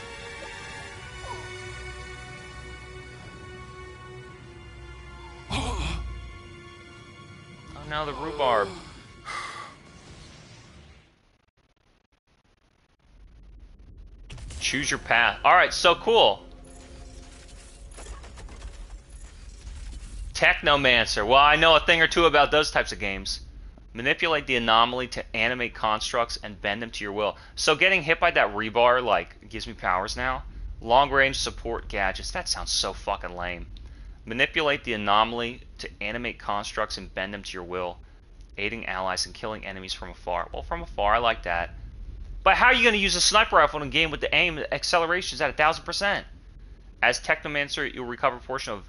Oh no, the rhubarb. Choose your path. Alright, so cool. Technomancer. Well, I know a thing or two about those types of games. Manipulate the anomaly to animate constructs and bend them to your will. So getting hit by that rebar, like, gives me powers now. Long range support gadgets. That sounds so fucking lame. Manipulate the anomaly to animate constructs and bend them to your will. Aiding allies and killing enemies from afar. Well, from afar, I like that. But how are you going to use a sniper rifle in a game with the aim accelerations at 1000%? As Technomancer, you'll recover a portion of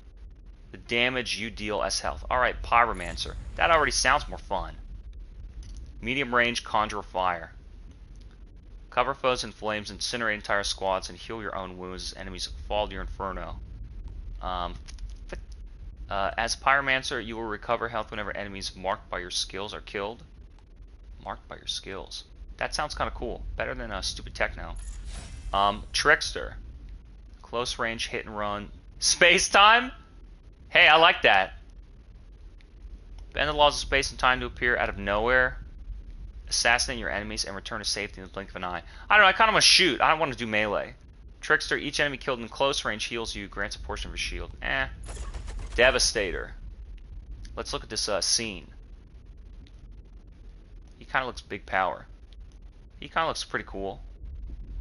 the damage you deal as health. Alright, Pyromancer. That already sounds more fun. Medium range, conjure fire. Cover foes in flames, incinerate entire squads, and heal your own wounds as enemies fall to your inferno. As Pyromancer, you will recover health whenever enemies marked by your skills are killed. Marked by your skills. That sounds kind of cool. Better than a stupid techno. Trickster. Close range, hit and run. Space time? Hey, I like that. Bend the laws of space and time to appear out of nowhere. Assassinate your enemies and return to safety in the blink of an eye. I don't know, I kind of want to shoot. I don't want to do melee. Trickster, each enemy killed in close range heals you, grants a portion of a shield. Devastator. Let's look at this scene. He kind of looks big power. He kind of looks pretty cool.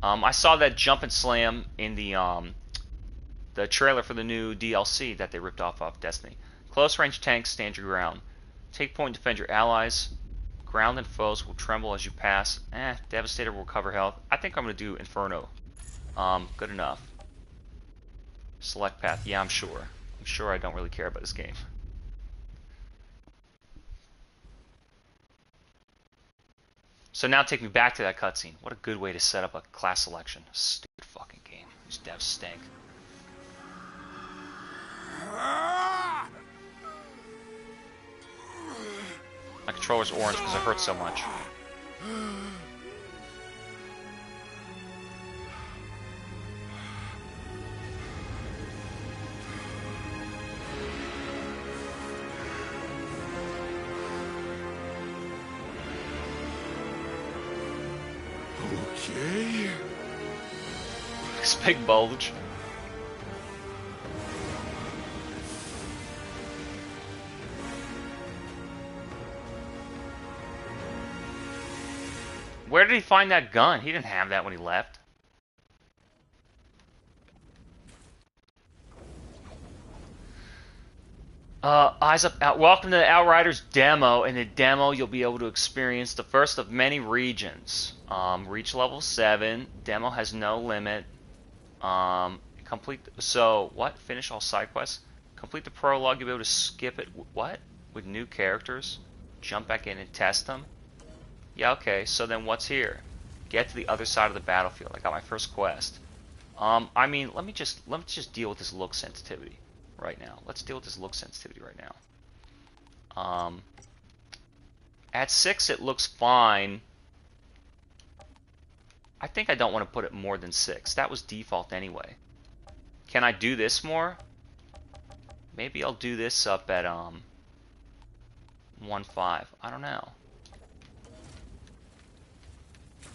I saw that jump and slam in the trailer for the new DLC that they ripped off Destiny. Close range tanks stand your ground. Take point and defend your allies. Ground and foes will tremble as you pass. Devastator will recover health. I think I'm going to do Inferno. Good enough. Select path. Yeah, I'm sure. I'm sure I don't really care about this game. So now take me back to that cutscene. What a good way to set up a class selection. Stupid fucking game. These devs stink. My controller's orange because it hurts so much. Okay. This big bulge. Where did he find that gun? He didn't have that when he left. Eyes up, out. Welcome to the Outriders demo. In the demo, you'll be able to experience the first of many regions. Reach level 7. Demo has no limit. What? Finish all side quests. Complete the prologue. You'll be able to skip it. What? With new characters. Jump back in and test them. Yeah, okay. So then what's here? Get to the other side of the battlefield. I got my first quest. I mean, let me just deal with this look sensitivity right now. Let's deal with this look sensitivity right now. At 6 it looks fine. I think I don't want to put it more than 6. That was default anyway. Can I do this more? Maybe I'll do this up at 1.5. I don't know.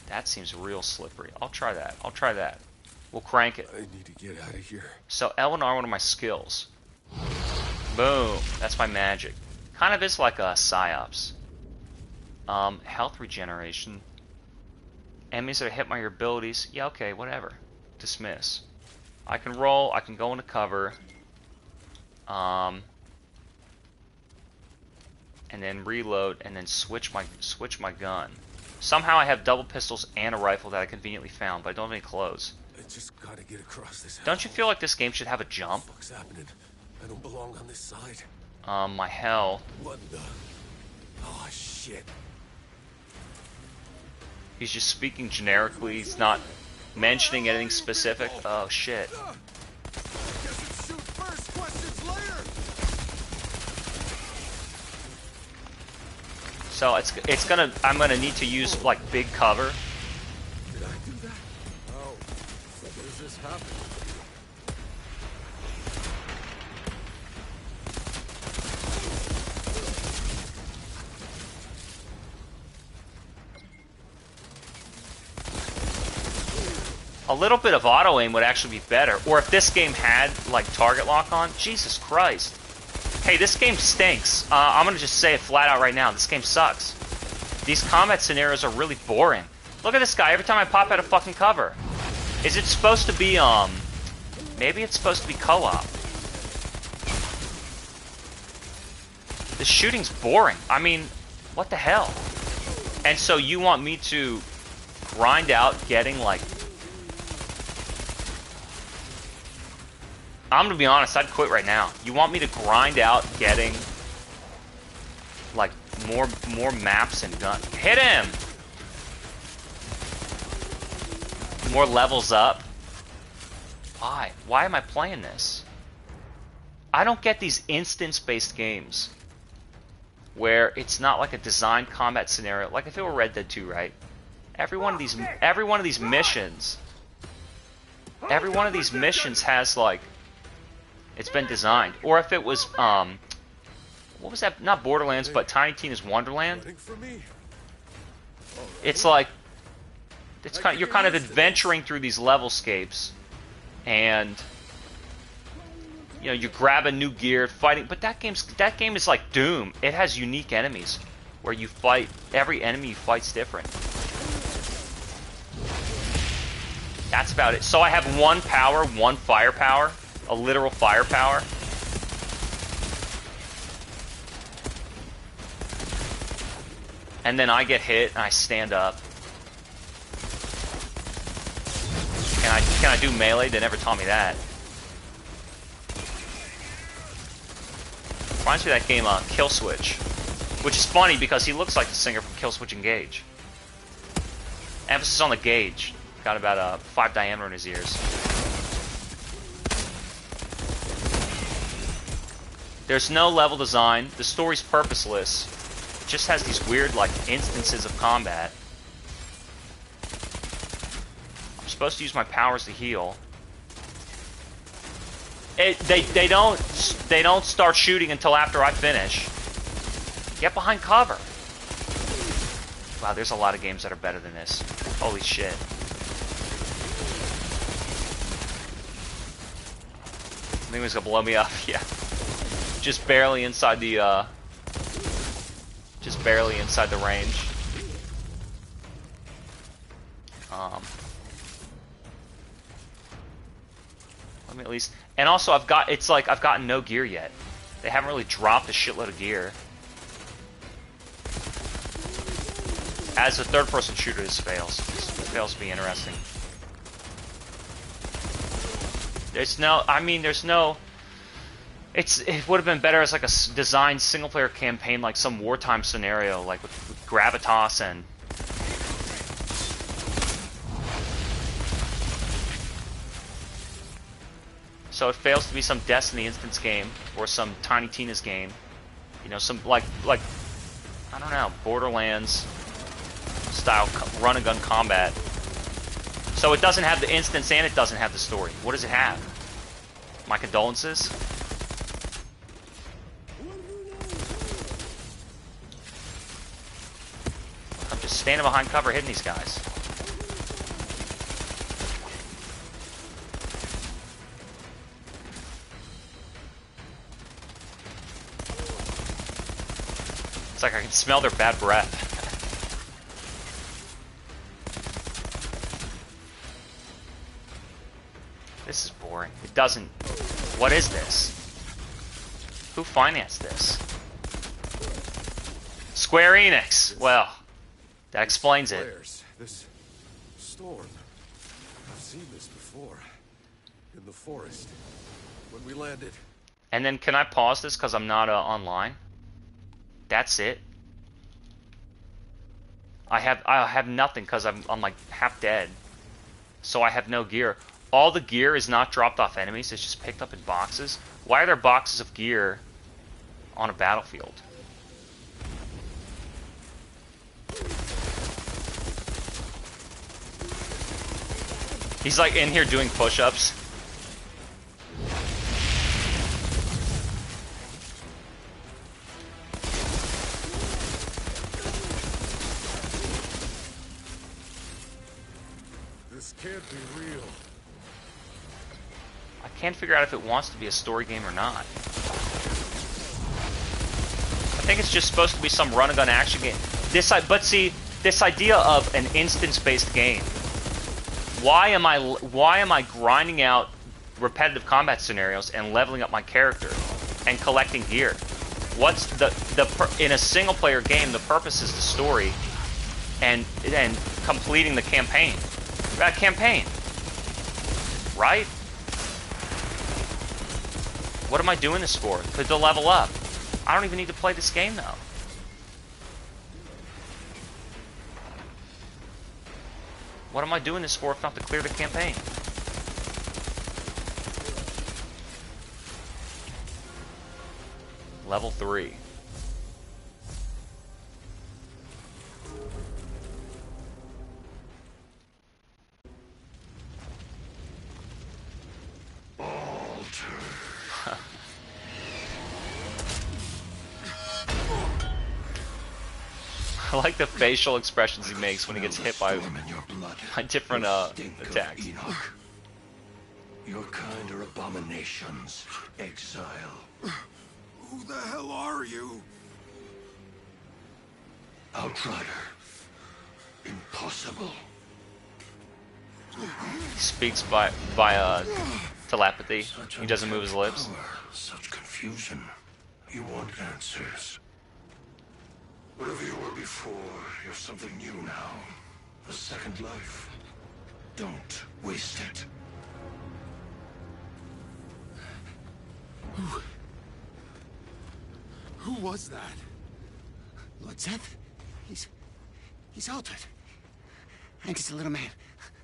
That seems real slippery. I'll try that. We'll crank it. I need to get out of here. So L and R are one of my skills. Boom. That's my magic. Kind of is like a psyops. Health regeneration. Enemies that are hit by your abilities. Yeah, okay, whatever. Dismiss. I can roll. I can go into cover. And then reload, and then switch my gun. Somehow I have double pistols and a rifle that I conveniently found, but I don't have any clothes. I just gotta get across this. Don't you feel like this game should have a jump? What's happening? I don't belong on this side. My health. What the? Oh shit. He's just speaking generically. He's not mentioning anything specific. Oh shit. Guess it's shoot first, questions later. So I'm gonna need to use like big cover. Did I do that? Oh, how does this happen? A little bit of auto aim would actually be better. Or if this game had like target lock on, Jesus Christ. Hey, this game stinks. I'm gonna just say it flat out right now. This game sucks. These combat scenarios are really boring. Look at this guy. Every time I pop out of fucking cover. Is it supposed to be, maybe it's supposed to be co-op. The shooting's boring. I mean, what the hell? And so you want me to grind out getting, like... I'm gonna be honest, I'd quit right now. You want me to grind out getting, like, more maps and guns. Hit him! More levels up. Why? Why am I playing this? I don't get these instance-based games where it's not like a designed combat scenario. Like if it were Red Dead 2, right? Every one of these missions has like it's been designed. Or if it was what was that? Not Borderlands, but Tiny Tina's Wonderland. It's like you're kind of adventuring through these levelscapes, and you know, you grab a new gear, fighting. But that game is like Doom. It has unique enemies where you fight. Every enemy you fight's different. That's about it. So I have one power, one firepower, a literal firepower. And then I get hit and I stand up. Can I do melee? They never taught me that. Reminds me of that game, Kill Switch. Which is funny because he looks like the singer from Kill Switch Engage. Emphasis on the gauge. Got about 5 diameter in his ears. There's no level design. The story's purposeless. just has these weird, like, instances of combat. I'm supposed to use my powers to heal. They don't start shooting until after I finish. Get behind cover. Wow, there's a lot of games that are better than this. Holy shit. I think he was gonna blow me up. Yeah. Just barely inside the range. Let me at least, and also I've gotten no gear yet. They haven't really dropped a shitload of gear. As a third-person shooter, this fails. This fails to be interesting. There's no, it would have been better as like a designed single-player campaign, like some wartime scenario, like with gravitas and... So it fails to be some Destiny instance game, or some Tiny Tina's game. You know, some, like, I don't know, Borderlands style run-and-gun combat. So it doesn't have the instance and it doesn't have the story. What does it have? My condolences? I'm just standing behind cover hitting these guys. It's like I can smell their bad breath. This is boring. It doesn't... What is this? Who financed this? Square Enix! Well, that explains it. This storm. I've seen this before. In the forest. When we landed. And then can I pause this because I'm not online? That's it. I have nothing because I'm like half dead. So I have no gear. All the gear is not dropped off enemies, it's just picked up in boxes. Why are there boxes of gear on a battlefield? He's like in here doing push-ups. This can't be real. I can't figure out if it wants to be a story game or not. I think it's just supposed to be some run-and-gun action game. But see, this idea of an instance-based game. Why am I grinding out repetitive combat scenarios and leveling up my character and collecting gear? What's in a single-player game? The purpose is the story and completing the campaign. Campaign, right? What am I doing this for? To level up. I don't even need to play this game though. What am I doing this for if not to clear the campaign? Level 3. I like the facial expressions he makes when he gets hit by different attacks. Your kind are abominations. Exile. Who the hell are you? Outrider. Impossible. He speaks by telepathy. He doesn't move his lips. Such confusion. You want answers. Whatever you were before, you're something new now. A second life. Don't waste it. Who was that? Lord Seth? He's altered. And he's a little man.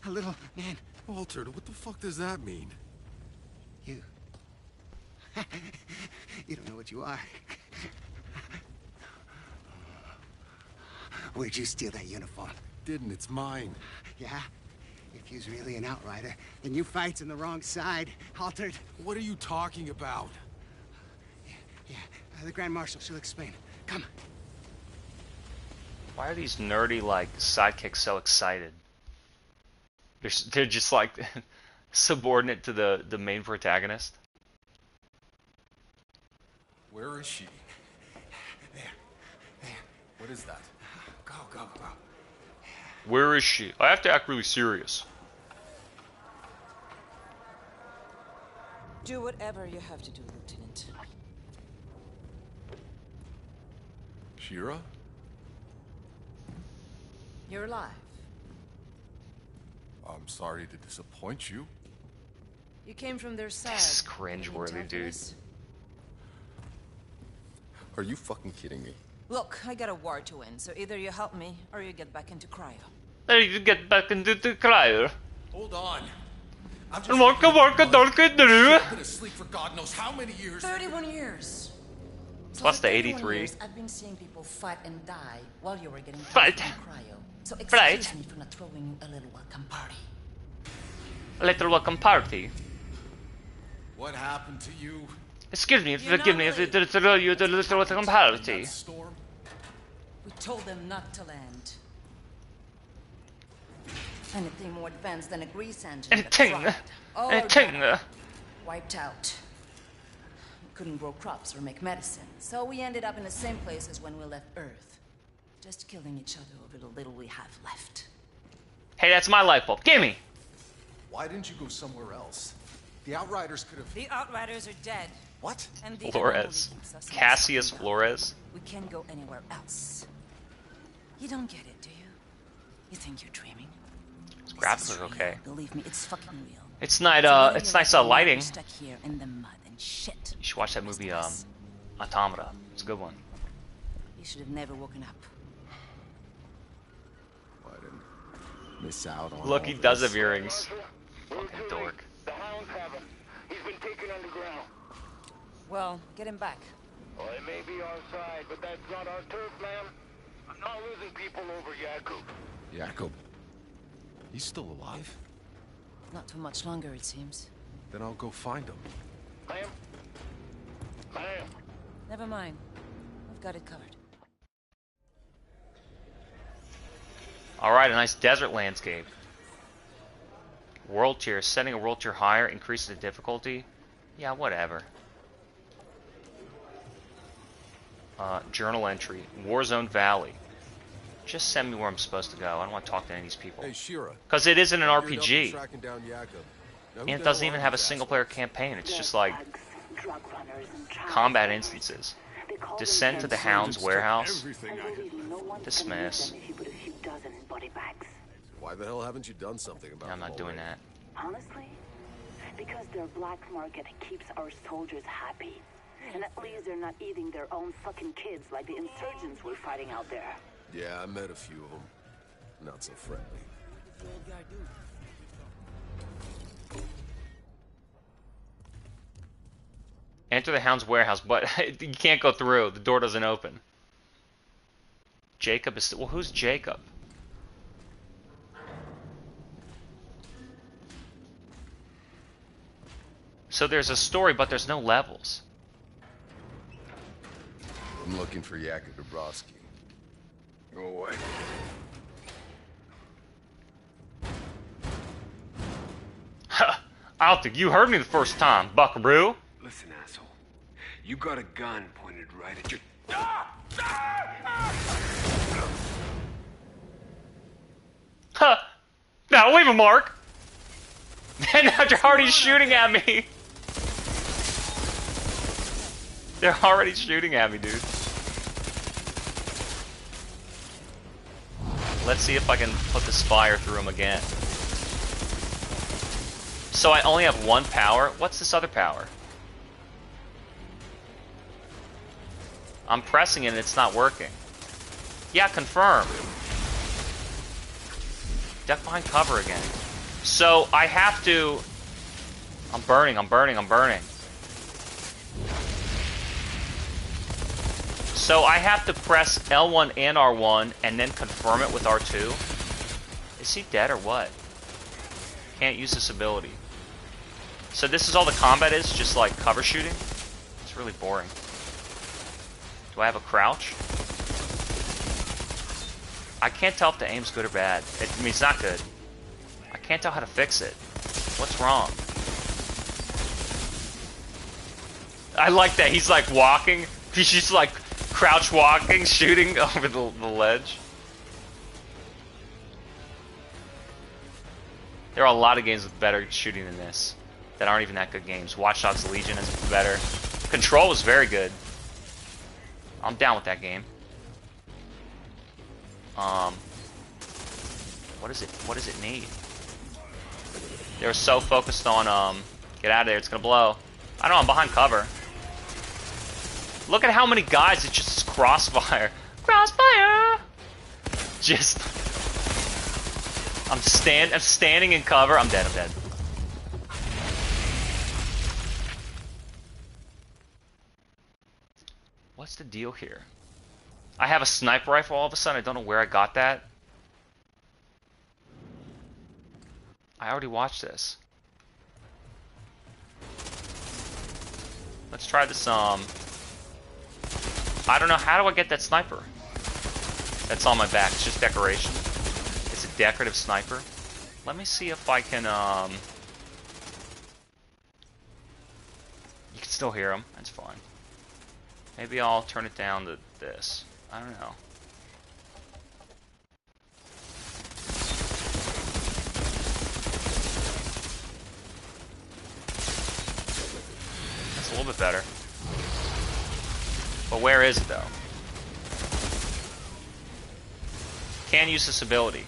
A little man. Altered? What the fuck does that mean? You. You don't know what you are. Where'd you steal that uniform? Didn't, it's mine. Yeah? If you's really an outrider, then you fights on the wrong side, Altered. What are you talking about? Yeah, the Grand Marshal, she'll explain. Come. Why are these nerdy, like, sidekicks so excited? They're just, like, subordinate to the main protagonist. Where is she? There. What is that? Go. Where is she? I have to act really serious. Do whatever you have to do, Lieutenant. Shira? You're alive. I'm sorry to disappoint you. You came from their side. This is cringeworthy, dude. Are you fucking kidding me? Look, I got a war to win, so either you help me or you get back into cryo. You get back into the cryo. Hold on. I'm just been asleep for God knows how many years. 31 years. Plus So the for 31 83. years, I've been seeing people fight and die while you were getting Fight. in cryo. So Fight. excuse me for not throwing you a little welcome party. A little welcome party. What happened to you? Excuse me, forgive me if I throw you the little welcome party. Storm? We told them not to land. Anything more advanced than a grease engine. Anything. Wiped out. We couldn't grow crops or make medicine, so we ended up in the same place as when we left Earth. Just killing each other over the little we have left. Hey, that's my light bulb. Gimme. Why didn't you go somewhere else? The Outriders could have... The Outriders are dead. What? And the Flores. Cassius Flores. We can't go anywhere else. You don't get it, do you? You think you're dreaming? Graphics are okay. Believe me, it's fucking real. It's nice. It's nice lighting. Stuck here in the mud and shit. You should watch that movie, Automata. It's a good one. You should have never woken up. I didn't miss out on. Look, he does have earrings. Fucking dork. The hounds have him. He's been taken underground. Well, get him back. Well, it may be our side, but that's not our turf, man. I'm not losing people over Jakub. Jakub? He's still alive? Not for much longer, it seems. Then I'll go find him. Ma'am? Ma'am? Never mind. We've got it covered. Alright, a nice desert landscape. World tier. Setting a world tier higher increases the difficulty. Yeah, whatever. Journal entry. Warzone Valley. Just send me where I'm supposed to go. I don't want to talk to any of these people. Hey, Shira. Because it isn't an RPG. Tracking down Jakub. And it doesn't even have a single player campaign. It's just like combat instances. Descend to the Hound's warehouse. Dismiss. Why the hell haven't you done something about it? I'm not doing that. Honestly, because their black market keeps our soldiers happy. And at least they're not eating their own fucking kids like the insurgents we're fighting out there. Yeah, I met a few of them. Not so friendly. Enter the Hound's warehouse, but you can't go through. The door doesn't open. Jacob is still... Well, who's Jacob? So there's a story, but there's no levels. I'm looking for Jakub Dabrowski. Go away. Ha! I don't think you heard me the first time, buckaroo. Listen, asshole. You got a gun pointed right at your... Huh! Now leave a mark! And now they're already shooting at me! They're already shooting at me, dude. Let's see if I can put the Spire through him again. So I only have one power? What's this other power? I'm pressing it and it's not working. Yeah, confirm. Duck behind cover again. So I have to... I'm burning. So I have to press L1 and R1 and then confirm it with R2? Is he dead or what? Can't use this ability. So this is all the combat is? Just like cover shooting? It's really boring. Do I have a crouch? I can't tell if the aim's good or bad. I mean, it's not good. I can't tell how to fix it. What's wrong? I like that he's like walking. He's just like crouch walking, shooting over the ledge. There are a lot of games with better shooting than this that aren't even that good games. Watch Dogs Legion is better. Control was very good. I'm down with that game. What is it? What does it need? They were so focused on get out of there, it's gonna blow. I know, I'm behind cover. Look at how many guys it just crossfire. Crossfire! Just I'm standing in cover. I'm dead, I'm dead. What's the deal here? I have a sniper rifle all of a sudden. I don't know where I got that. I already watched this. Let's try this, I don't know, how do I get that sniper? That's on my back, it's just decoration. It's a decorative sniper. Let me see if I can, you can still hear him, that's fine. Maybe I'll turn it down to this. I don't know. That's a little bit better. But where is it though? Can use this ability.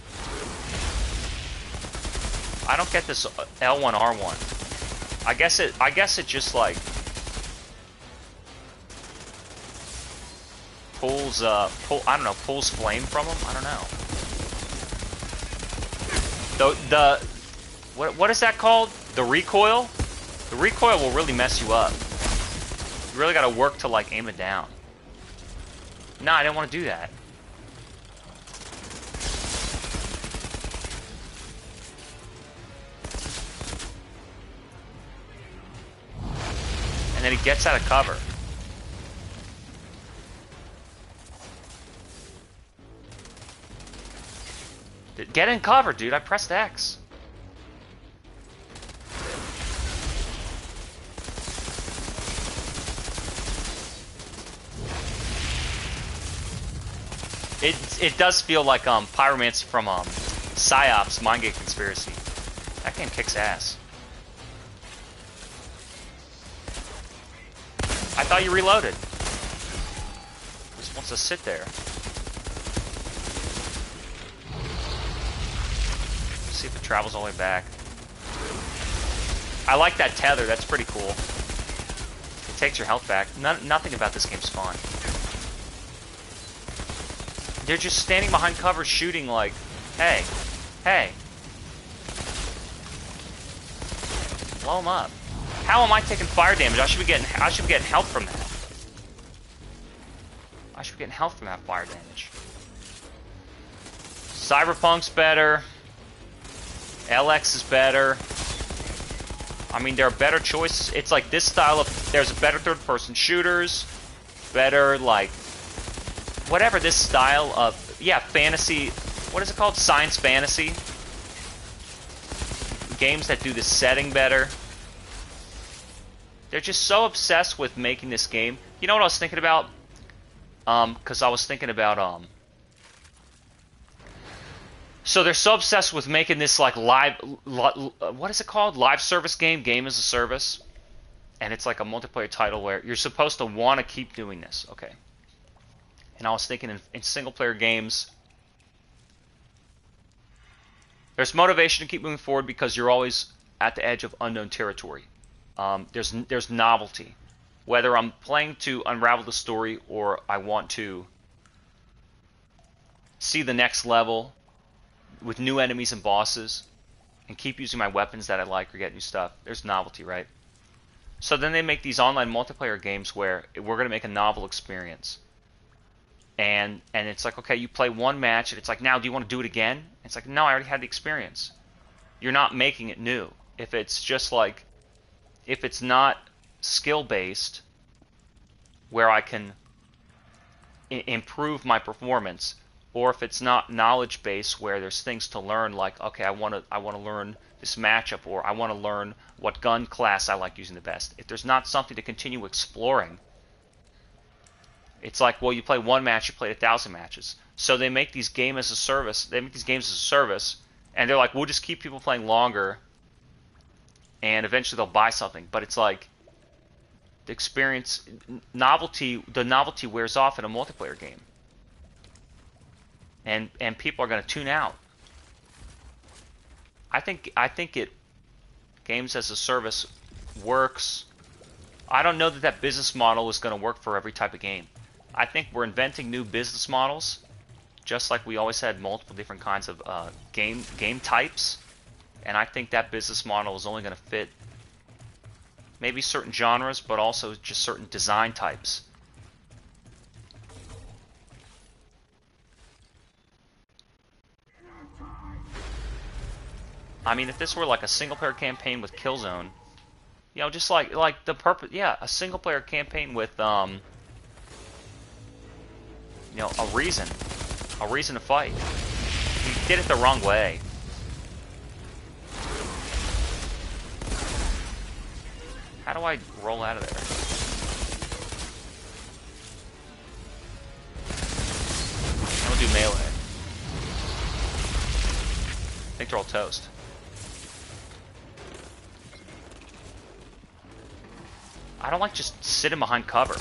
I don't get this L1 R1. I guess it just like pulls I don't know, pulls flame from him. I don't know. What is that called? The recoil? The recoil will really mess you up. You really gotta work to like aim it down. No, I didn't want to do that. And then he gets out of cover. Get in cover, dude. I pressed X. It does feel like Pyromancer from PsyOps Mind Game Conspiracy. That game kicks ass. I thought you reloaded. Just wants to sit there. See if it travels all the way back. I like that tether. That's pretty cool. It takes your health back. Nothing about this game's fun. They're just standing behind cover shooting like, hey, hey. Blow them up. How am I taking fire damage? I should be getting health from that. I should be getting health from that fire damage. Cyberpunk's better. LX is better. I mean, there are better choices. It's like this style of, there's better third-person shooters, better like whatever this style of, yeah, fantasy, what is it called? Science fantasy. Games that do the setting better. They're just so obsessed with making this game. You know what I was thinking about? Because I was thinking about, so they're so obsessed with making this like what is it called? Live service game, game as a service. And it's like a multiplayer title where you're supposed to want to keep doing this. Okay. And I was thinking in single player games, there's motivation to keep moving forward because you're always at the edge of unknown territory. There's novelty. Whether I'm playing to unravel the story or I want to see the next level with new enemies and bosses and keep using my weapons that I like or get new stuff, there's novelty, right? So then they make these online multiplayer games where we're going to make a novel experience. and it's like, okay, you play one match, and it's like, now do you want to do it again? It's like, no, I already had the experience. You're not making it new. If it's just like, if it's not skill based, where I can improve my performance, or if it's not knowledge based, where there's things to learn, like, okay, I want to learn this matchup, or I want to learn what gun class I like using the best. If there's not something to continue exploring, it's like, well, you play one match, you played 1,000 matches. So they make these games as a service, and they're like, we'll just keep people playing longer, and eventually they'll buy something. But it's like, the experience, the novelty wears off in a multiplayer game. And people are going to tune out. I think games as a service works. I don't know that business model is going to work for every type of game. I think we're inventing new business models, just like we always had multiple different kinds of game types. And I think that business model is only going to fit maybe certain genres, but also just certain design types. I mean, if this were like a single-player campaign with Killzone, you know, just like the purpose, yeah, a single-player campaign with you know, a reason to fight. You did it the wrong way. How do I roll out of there? I'll do melee. I think they're all toast. I don't like just sitting behind cover.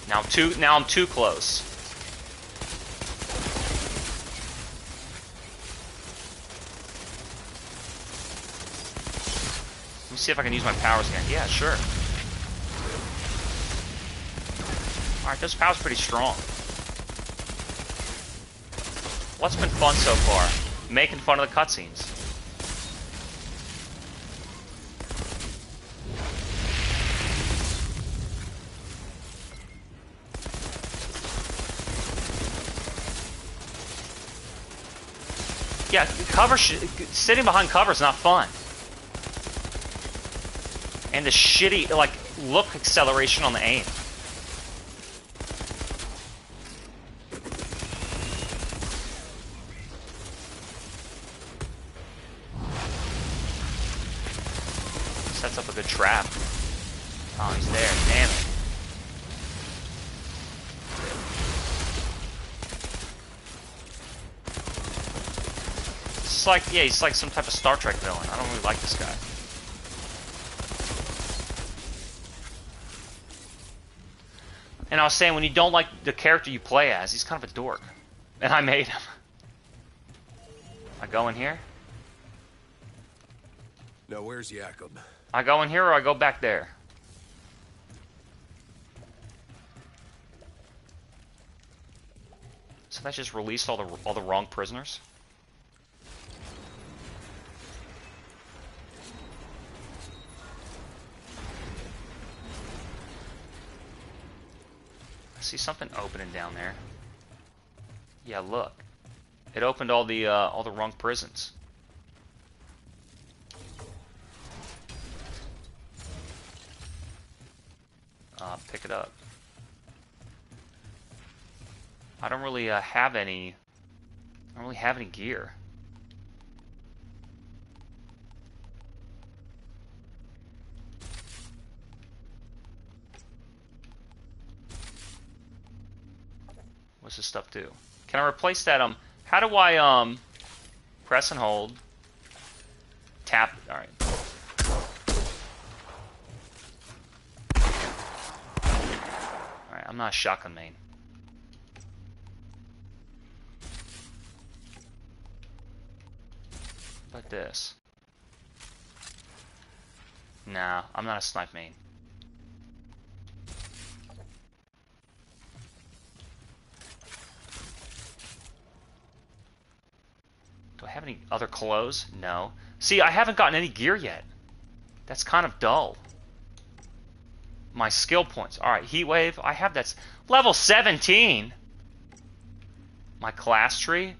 Now I'm too close. Let me see if I can use my powers again. Yeah, sure. Alright, those powers are pretty strong. What's been fun so far? Making fun of the cutscenes. Yeah, sitting behind cover is not fun. And the shitty, like, look acceleration on the aim. Sets up a good trap. Oh, he's there. Damn it. It's like, yeah, he's like some type of Star Trek villain. I don't really like this guy. And I was saying, when you don't like the character you play as, he's kind of a dork. And I made him. I go in here? Now, where's Jakob? I go in here or I go back there? So that just released all the wrong prisoners? I see something opening down there. Yeah, look. It opened all the wrong prisons. Pick it up. I don't really have any. I don't really have any gear. What's this stuff do? Can I replace that? How do I press and hold? Tap. All right. Alright, I'm not a shotgun main. But this. Nah, I'm not a snipe main. Do I have any other clothes? No. See, I haven't gotten any gear yet. That's kind of dull. My skill points. Alright, Heat Wave. I have that's level 17. My class tree.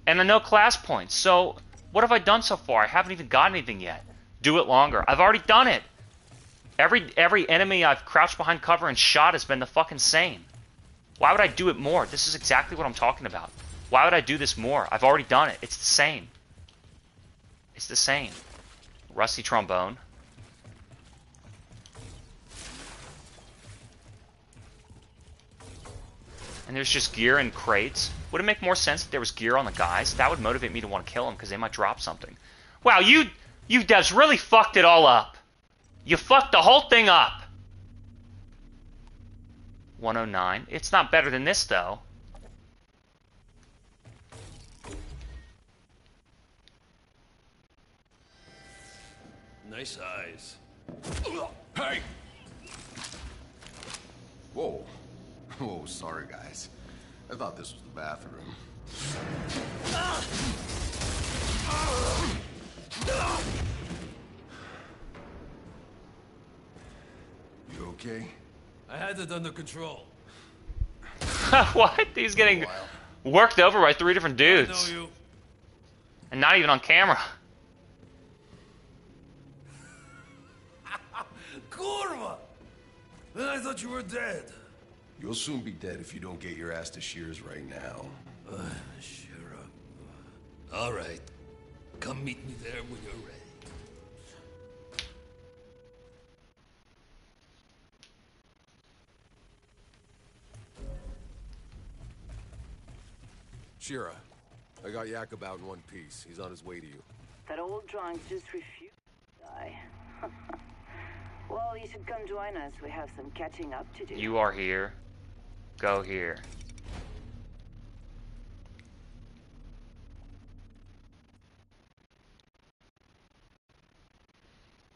And no class points. So, what have I done so far? I haven't even got anything yet. Do it longer. I've already done it. Every enemy I've crouched behind cover and shot has been the fucking same. Why would I do it more? This is exactly what I'm talking about. Why would I do this more? I've already done it. It's the same. It's the same. Rusty trombone. And there's just gear and crates. Would it make more sense if there was gear on the guys? That would motivate me to want to kill them because they might drop something. Wow, you devs really fucked it all up. You fucked the whole thing up. 109. It's not better than this, though. Nice eyes. Hey! Whoa. Whoa, sorry, guys. I thought this was the bathroom. You okay? I had it under control. What? He's getting worked over by 3 different dudes. I know you. And not even on camera. Kurva! Then I thought you were dead. You'll soon be dead if you don't get your ass to Shears right now. Sure. All right. Come meet me there when you're ready. Shira, I got Jakub out in one piece. He's on his way to you. That old drunk just refused to die. Well, you should come join us. We have some catching up to do. You are here. Go here.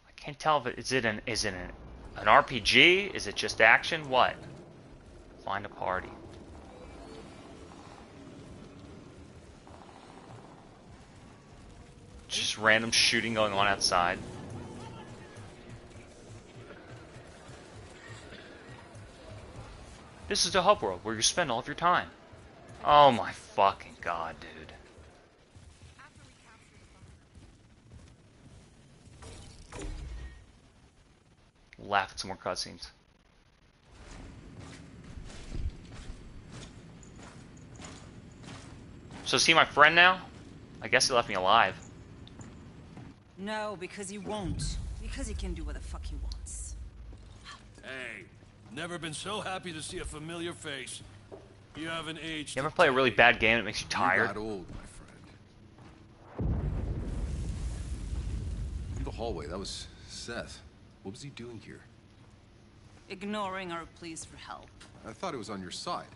I can't tell if is it an RPG? Is it just action? What? Find a party. Just random shooting going on outside. This is the hub world where you spend all of your time. Oh my fucking god, dude. Laugh at some more cutscenes. So see my friend now? I guess he left me alive. No, because he won't. Because he can do what the fuck he wants. Hey, never been so happy to see a familiar face. You haven't aged. You ever play a really bad game that makes you tired? You got old, my friend. In the hallway, that was Seth. What was he doing here? Ignoring our pleas for help. I thought it was on your side.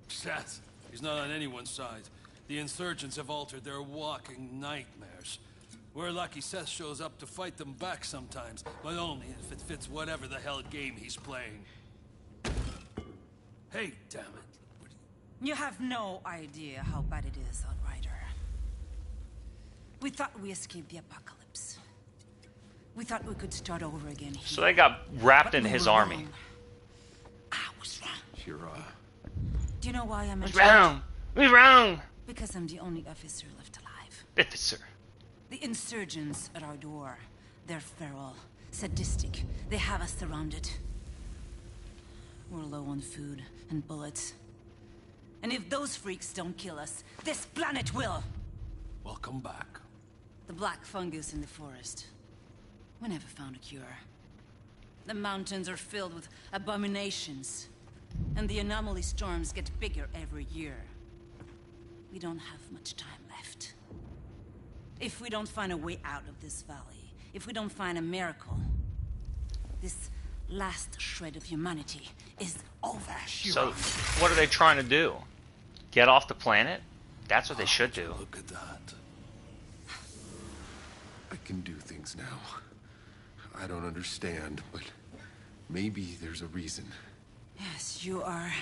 Seth, he's not on anyone's side. The insurgents have altered their walking nightmares. We're lucky Seth shows up to fight them back sometimes, but only if it fits whatever the hell game he's playing. Hey, damn it. You have no idea how bad it is, Outrider. We thought we escaped the apocalypse. We thought we could start over again here. So they got wrapped into his army. Wrong. I was wrong. Shira. Do you know why I'm in What's wrong? What's wrong? Because I'm the only officer left alive. Officer. The insurgents at our door. They're feral, sadistic. They have us surrounded. We're low on food and bullets. And if those freaks don't kill us, this planet will! Welcome back. The black fungus in the forest. We never found a cure. The mountains are filled with abominations. And the anomaly storms get bigger every year. We don't have much time left. If we don't find a way out of this valley, if we don't find a miracle, this last shred of humanity is over. So, what are they trying to do? Get off the planet? That's what they should do. Look at that. I can do things now. I don't understand, but maybe there's a reason. Yes, you are.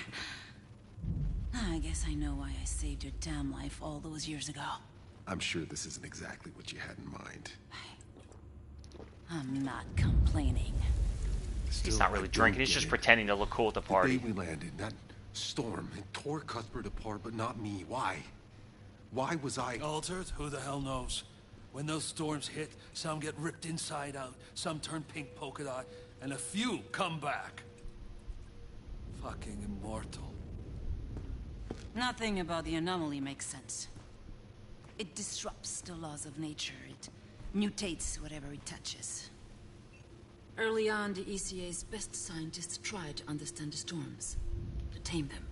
I guess I know why I saved your damn life all those years ago. I'm sure this isn't exactly what you had in mind. I'm not complaining. He's not really drinking. He's just pretending to look cool at the party. The day we landed, that storm, it tore Cuthbert apart, but not me. Why? Why was I... Altered? Who the hell knows? When those storms hit, some get ripped inside out, some turn pink polka dot, and a few come back. Fucking immortal. Nothing about the anomaly makes sense. It disrupts the laws of nature. It mutates whatever it touches. Early on, the ECA's best scientists tried to understand the storms, to tame them.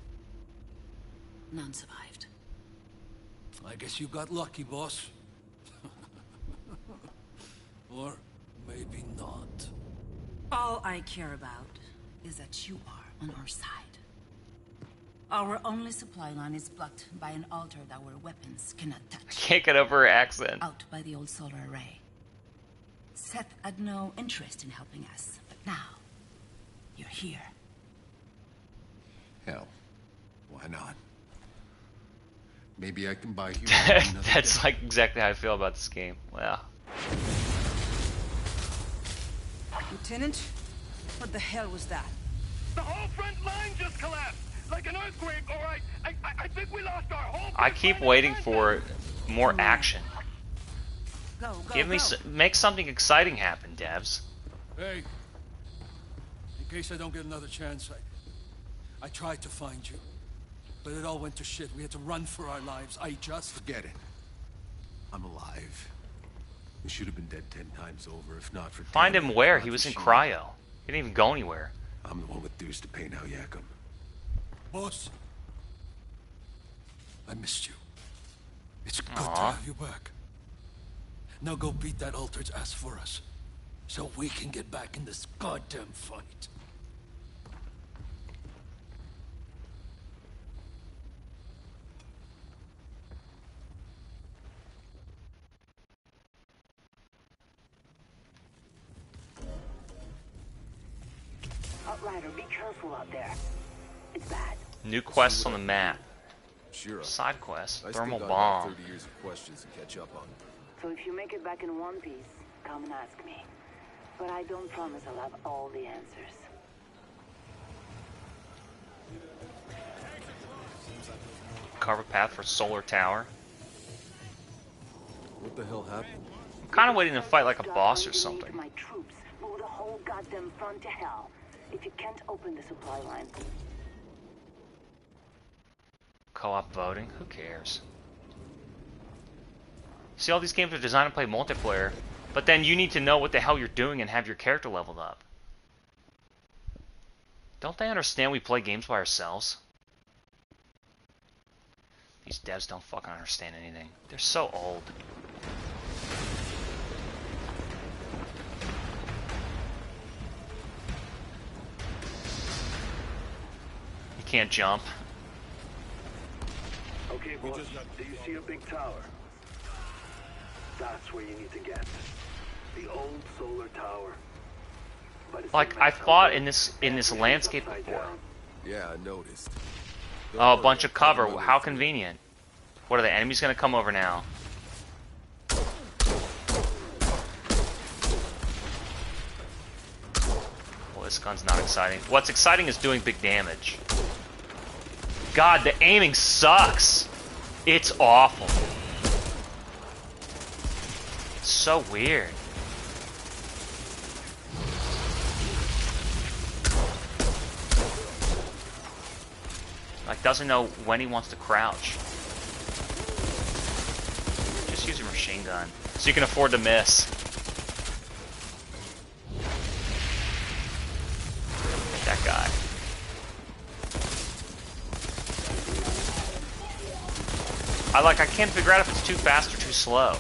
None survived. I guess you got lucky, boss. Or maybe not. All I care about is that you are on our side. Our only supply line is blocked by an altar that our weapons cannot touch. I can't get over her accent. Out by the old solar array. Seth had no interest in helping us, but now, you're here. Hell, why not? Maybe I can buy you That's like exactly how I feel about this game. Wow. Lieutenant, what the hell was that? The whole front line just collapsed! Like an earthquake, alright? I think we lost our whole... I keep waiting for more action. Go, Give me make something exciting happen, devs. Hey, in case I don't get another chance, I tried to find you, but it all went to shit. We had to run for our lives. Forget it. I'm alive. We should have been dead 10 times over, if not for... Find him where? He was in cryo. He didn't even go anywhere. I'm the one with dues to pay now, Yakum. Boss, I missed you. It's good to have you back. Now go beat that Altered's ass for us, so we can get back in this goddamn fight. Outrider, be careful out there. It's bad. New quests on the map. Sure. Side quests. I Thermal still got about bomb. 30 years of questions to catch up on. So if you make it back in one piece, come and ask me. But I don't promise I'll have all the answers. Cover path for solar tower. What the hell happened? I'm kind of waiting to fight like a boss or something. My troops move the whole goddamn front to hell. If you can't open the supply line. Co-op voting? Who cares? See, all these games are designed to play multiplayer, but then you need to know what the hell you're doing and have your character leveled up. Don't they understand we play games by ourselves? These devs don't fucking understand anything. They're so old. You can't jump. Okay, boss, do you see a big tower? That's where you need to get. The old solar tower. Like, I fought in this landscape before. Yeah, I noticed. Oh, a bunch of cover. How convenient. What are the enemies gonna come over now? Well, this gun's not exciting. What's exciting is doing big damage. God, the aiming sucks. It's awful. It's so weird. Like, doesn't know when he wants to crouch. Just use your machine gun, so you can afford to miss. Hit that guy. I can't figure out if it's too fast or too slow.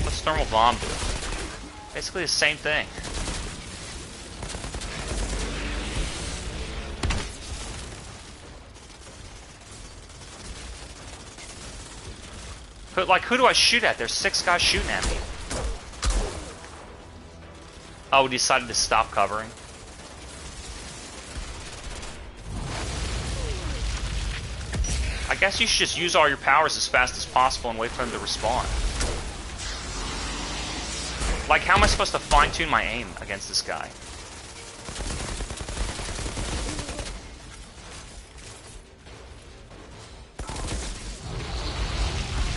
What's thermal bomb do? Basically the same thing. But, like, who do I shoot at? There's 6 guys shooting at me. Oh, we decided to stop covering. I guess you should just use all your powers as fast as possible and wait for them to respawn. Like, how am I supposed to fine-tune my aim against this guy?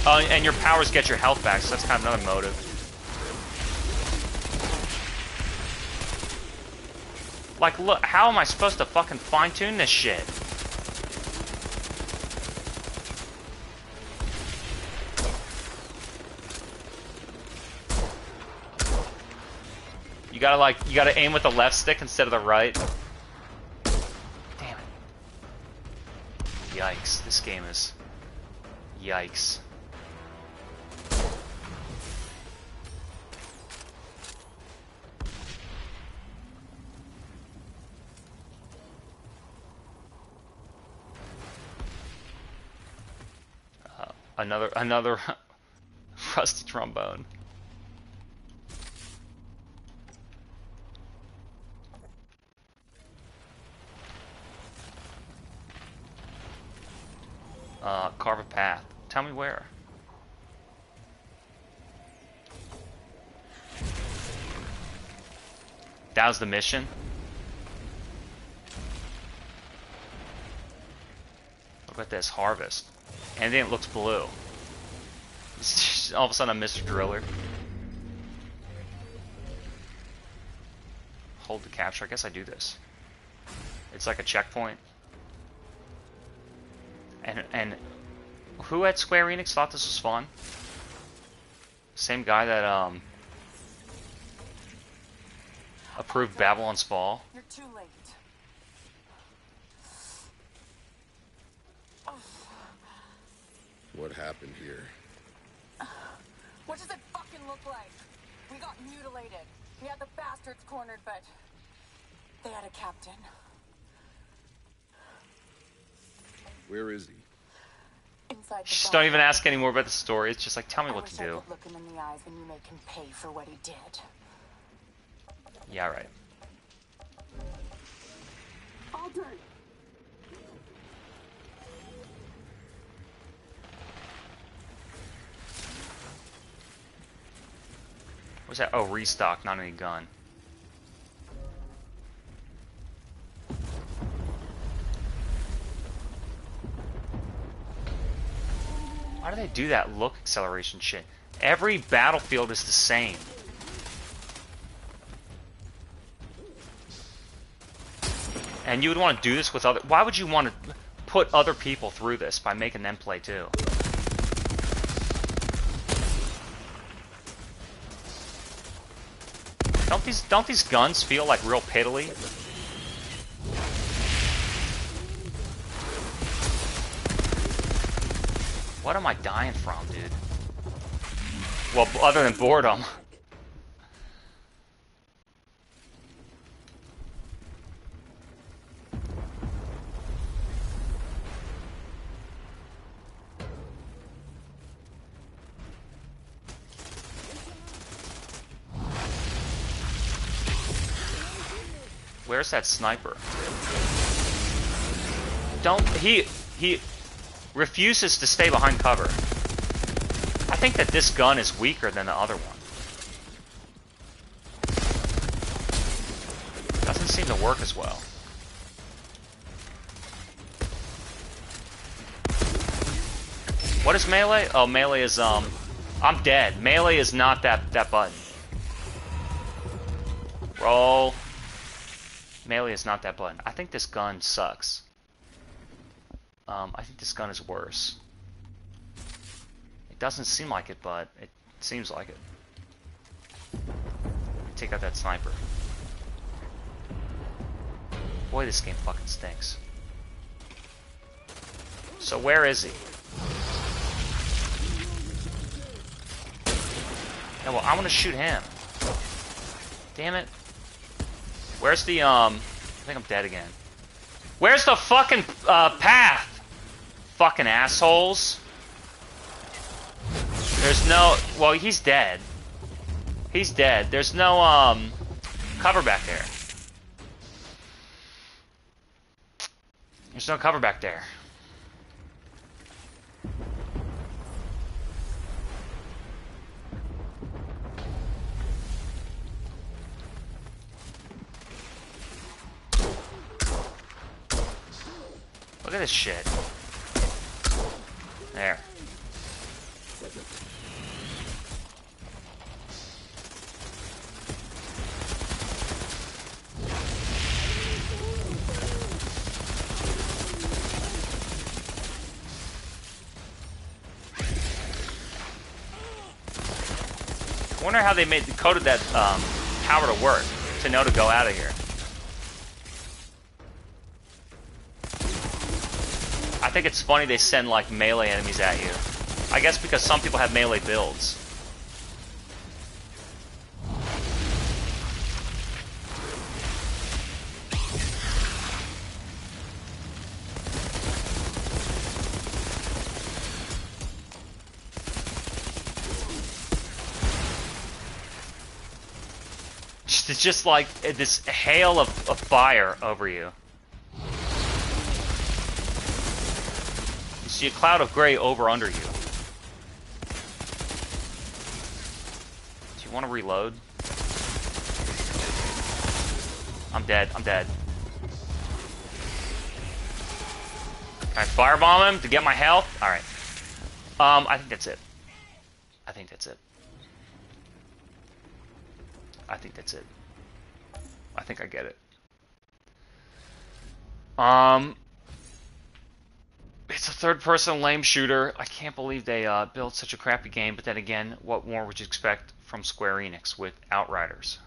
And your powers get your health back, so that's kind of another motive. Like, look, how am I supposed to fucking fine-tune this shit? You gotta, like, you gotta aim with the left stick instead of the right. Damn it. Yikes, this game is... Yikes. Another rusty trombone. Carve a path. Tell me where. That was the mission? Look at this, harvest. And then it looks blue. All of a sudden I'm Mr. Driller. Hold to capture. I guess I do this. It's like a checkpoint. And who at Square Enix thought this was fun? Same guy that approved Babylon's Fall. You're too late. What happened here? What does it fucking look like? We got mutilated. We had the bastards cornered, but they had a captain. Where is he? Inside the Just bar. don't even ask any more about the story. It's just like, tell me what to I do. could look him in the eyes and you make him pay for what he did. Yeah, right. Alter. What's that? Oh, restock, not any gun. Why do they do that look acceleration shit? Every battlefield is the same. And you would want to do this with other... Why would you want to put other people through this by making them play too? Don't these guns feel like real piddly? What am I dying from, dude? Well, other than boredom. Where's that sniper? He refuses to stay behind cover. I think that this gun is weaker than the other one. Doesn't seem to work as well. What is melee? Oh, melee is I'm dead. Melee is not that button. Roll. Melee is not that button. I think this gun sucks. I think this gun is worse. It doesn't seem like it, but it seems like it. Take out that sniper. Boy, this game fucking stinks. So where is he? Yeah, well, I want to shoot him. Damn it. Where's the, I think I'm dead again. Where's the fucking, path? Fucking assholes. There's no, well, he's dead. He's dead. There's no, cover back there. There's no cover back there. this shit. There. I wonder how they coded that power to work, to know to go out of here. I think it's funny they send like melee enemies at you. I guess because some people have melee builds. It's just like this hail of fire over you. You see a cloud of gray over under you. Do you want to reload? I'm dead. I'm dead. Can I firebomb him to get my health? Alright. I think that's it. I think that's it. I think that's it. I think I get it. It's a third-person lame shooter. I can't believe they built such a crappy game, but then again, what more would you expect from Square Enix with Outriders?